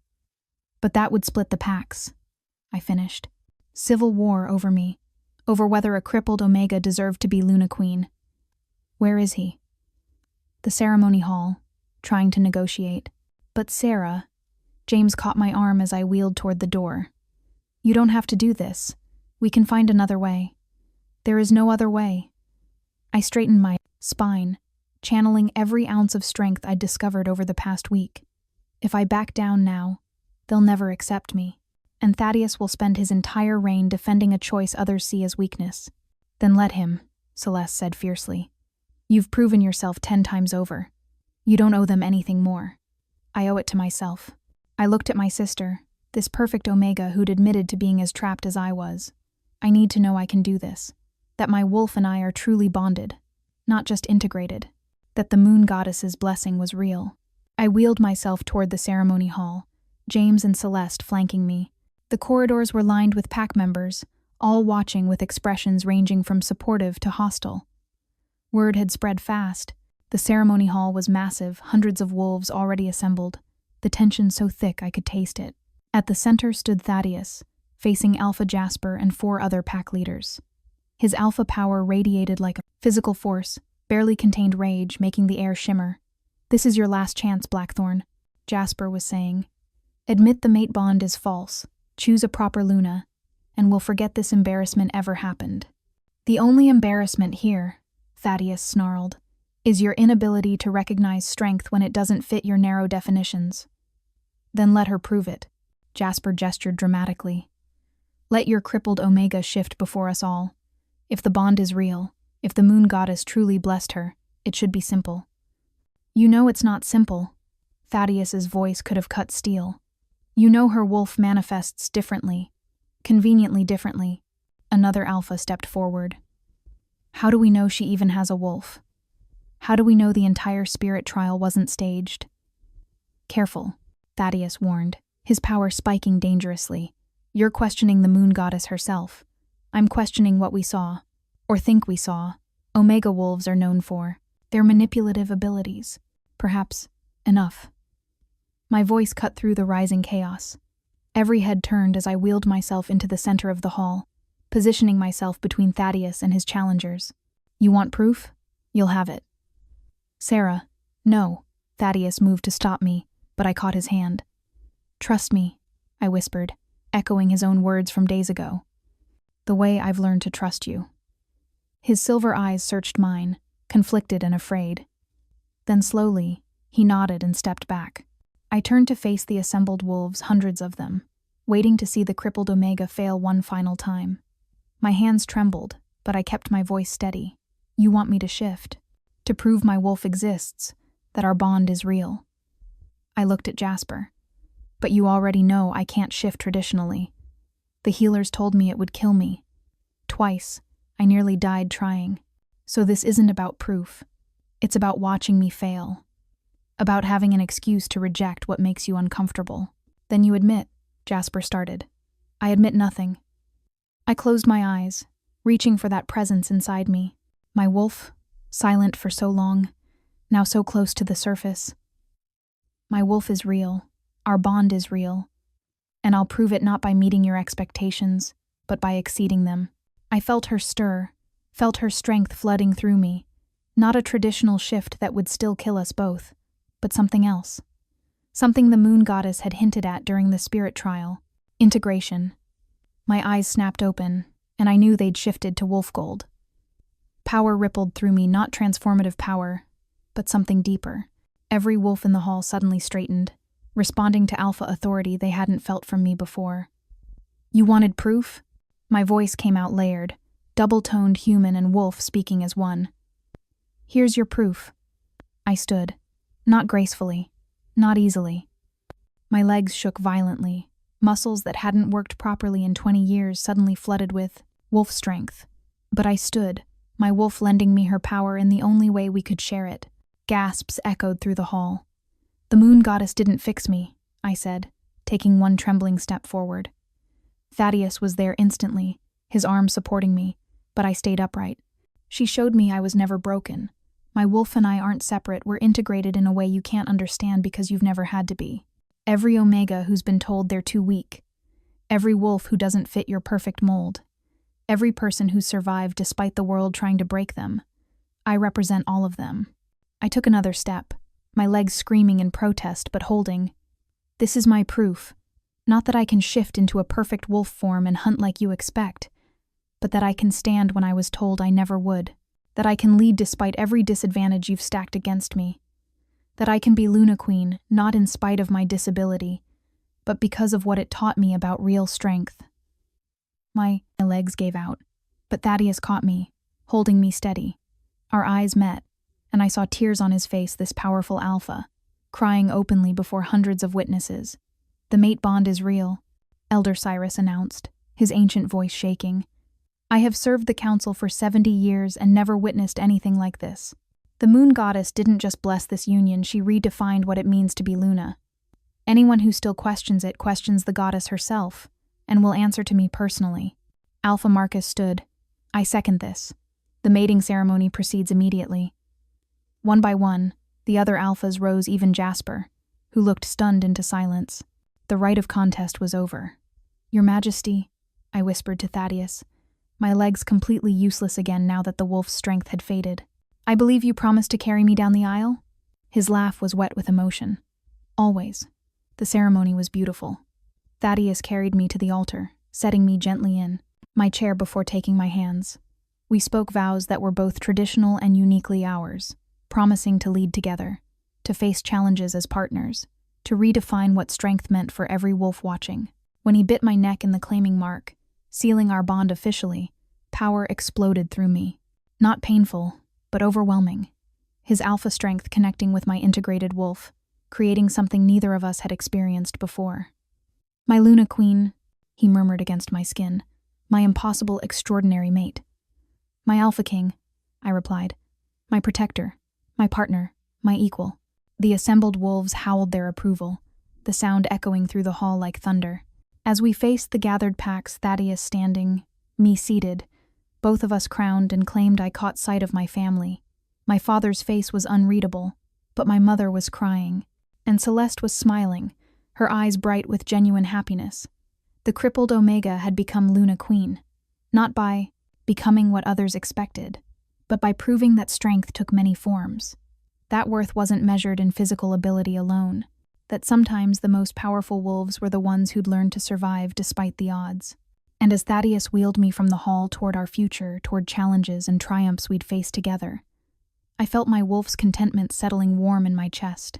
that would split the packs. I finished. Civil war over me, over whether a crippled Omega deserved to be Luna Queen. Where is he? The ceremony hall, trying to negotiate. But Sera, James caught my arm as I wheeled toward the door. You don't have to do this. We can find another way. There is no other way. I straightened my spine, channeling every ounce of strength I'd discovered over the past week. If I back down now, they'll never accept me, and Thaddeus will spend his entire reign defending a choice others see as weakness. Then let him, Celeste said fiercely. You've proven yourself 10 times over. You don't owe them anything more. I owe it to myself. I looked at my sister, this perfect Omega who'd admitted to being as trapped as I was. I need to know I can do this, that my wolf and I are truly bonded, not just integrated, that the moon goddess's blessing was real. I wheeled myself toward the ceremony hall, James and Celeste flanking me. The corridors were lined with pack members, all watching with expressions ranging from supportive to hostile. Word had spread fast. The ceremony hall was massive, hundreds of wolves already assembled, the tension so thick I could taste it. At the center stood Thaddeus, facing Alpha Jasper and 4 other pack leaders. His alpha power radiated like a physical force, barely contained rage, making the air shimmer. This is your last chance, Blackthorn, Jasper was saying. Admit the mate bond is false, choose a proper Luna, and we'll forget this embarrassment ever happened. The only embarrassment here, Thaddeus snarled, is your inability to recognize strength when it doesn't fit your narrow definitions. Then let her prove it, Jasper gestured dramatically. Let your crippled Omega shift before us all. If the bond is real, if the moon goddess truly blessed her, it should be simple. You know it's not simple. Thaddeus's voice could have cut steel. You know her wolf manifests differently, conveniently differently. Another alpha stepped forward. How do we know she even has a wolf? How do we know the entire spirit trial wasn't staged? Careful, Thaddeus warned, his power spiking dangerously. You're questioning the moon goddess herself. I'm questioning what we saw, or think we saw. Omega wolves are known for their manipulative abilities. Perhaps enough. My voice cut through the rising chaos. Every head turned as I wheeled myself into the center of the hall, positioning myself between Thaddeus and his challengers. You want proof? You'll have it. Sera, no. Thaddeus moved to stop me, but I caught his hand. Trust me, I whispered, echoing his own words from days ago. The way I've learned to trust you. His silver eyes searched mine, conflicted and afraid. Then slowly, he nodded and stepped back. I turned to face the assembled wolves, hundreds of them, waiting to see the crippled Omega fail one final time. My hands trembled, but I kept my voice steady. You want me to shift, to prove my wolf exists, that our bond is real. I looked at Jasper. But you already know I can't shift traditionally. The healers told me it would kill me. Twice, I nearly died trying. So this isn't about proof. It's about watching me fail. About having an excuse to reject what makes you uncomfortable. Then you admit, Jasper started. I admit nothing. I closed my eyes, reaching for that presence inside me. My wolf, silent for so long, now so close to the surface. My wolf is real. Our bond is real. And I'll prove it not by meeting your expectations, but by exceeding them. I felt her stir, felt her strength flooding through me. Not a traditional shift that would still kill us both, but something else. Something the moon goddess had hinted at during the spirit trial. Integration. My eyes snapped open, and I knew they'd shifted to wolf gold. Power rippled through me, not transformative power, but something deeper. Every wolf in the hall suddenly straightened, responding to alpha authority they hadn't felt from me before. You wanted proof? My voice came out layered, double-toned human and wolf speaking as one. Here's your proof. I stood, not gracefully, not easily. My legs shook violently, muscles that hadn't worked properly in 20 years suddenly flooded with wolf strength. But I stood, my wolf lending me her power in the only way we could share it. Gasps echoed through the hall. The moon goddess didn't fix me, I said, taking one trembling step forward. Thaddeus was there instantly, his arm supporting me, but I stayed upright. She showed me I was never broken. My wolf and I aren't separate, we're integrated in a way you can't understand because you've never had to be. Every Omega who's been told they're too weak. Every wolf who doesn't fit your perfect mold. Every person who's survived despite the world trying to break them. I represent all of them. I took another step, my legs screaming in protest but holding. This is my proof. Not that I can shift into a perfect wolf form and hunt like you expect, but that I can stand when I was told I never would. That I can lead despite every disadvantage you've stacked against me. That I can be Luna Queen, not in spite of my disability, but because of what it taught me about real strength. My legs gave out, but Thaddeus caught me, holding me steady. Our eyes met, and I saw tears on his face, this powerful alpha, crying openly before hundreds of witnesses. The mate bond is real, Elder Cyrus announced, his ancient voice shaking. I have served the council for 70 years and never witnessed anything like this. The moon goddess didn't just bless this union, she redefined what it means to be Luna. Anyone who still questions it questions the goddess herself, and will answer to me personally. Alpha Marcus stood. I second this. The mating ceremony proceeds immediately. One by one, the other alphas rose, even Jasper, who looked stunned into silence. The rite of contest was over. Your Majesty, I whispered to Thaddeus, my legs completely useless again now that the wolf's strength had faded. I believe you promised to carry me down the aisle? His laugh was wet with emotion. Always. The ceremony was beautiful. Thaddeus carried me to the altar, setting me gently in my chair before taking my hands. We spoke vows that were both traditional and uniquely ours, promising to lead together, to face challenges as partners, to redefine what strength meant for every wolf watching. When he bit my neck in the claiming mark, sealing our bond officially, power exploded through me. Not painful, but overwhelming. His alpha strength connecting with my integrated wolf, creating something neither of us had experienced before. My Luna Queen, he murmured against my skin, my impossible, extraordinary mate. My Alpha King, I replied, my protector, my partner, my equal. The assembled wolves howled their approval, the sound echoing through the hall like thunder. As we faced the gathered packs, Thaddeus standing, me seated, both of us crowned and claimed, I caught sight of my family. My father's face was unreadable, but my mother was crying, and Celeste was smiling, her eyes bright with genuine happiness. The crippled Omega had become Luna Queen, not by becoming what others expected, but by proving that strength took many forms. That worth wasn't measured in physical ability alone, that sometimes the most powerful wolves were the ones who'd learned to survive despite the odds. And as Thaddeus wheeled me from the hall toward our future, toward challenges and triumphs we'd face together, I felt my wolf's contentment settling warm in my chest.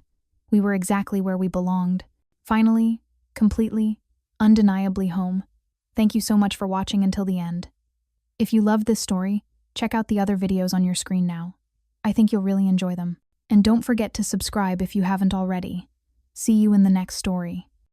We were exactly where we belonged. Finally, completely, undeniably home. Thank you so much for watching until the end. If you loved this story, check out the other videos on your screen now. I think you'll really enjoy them. And don't forget to subscribe if you haven't already. See you in the next story.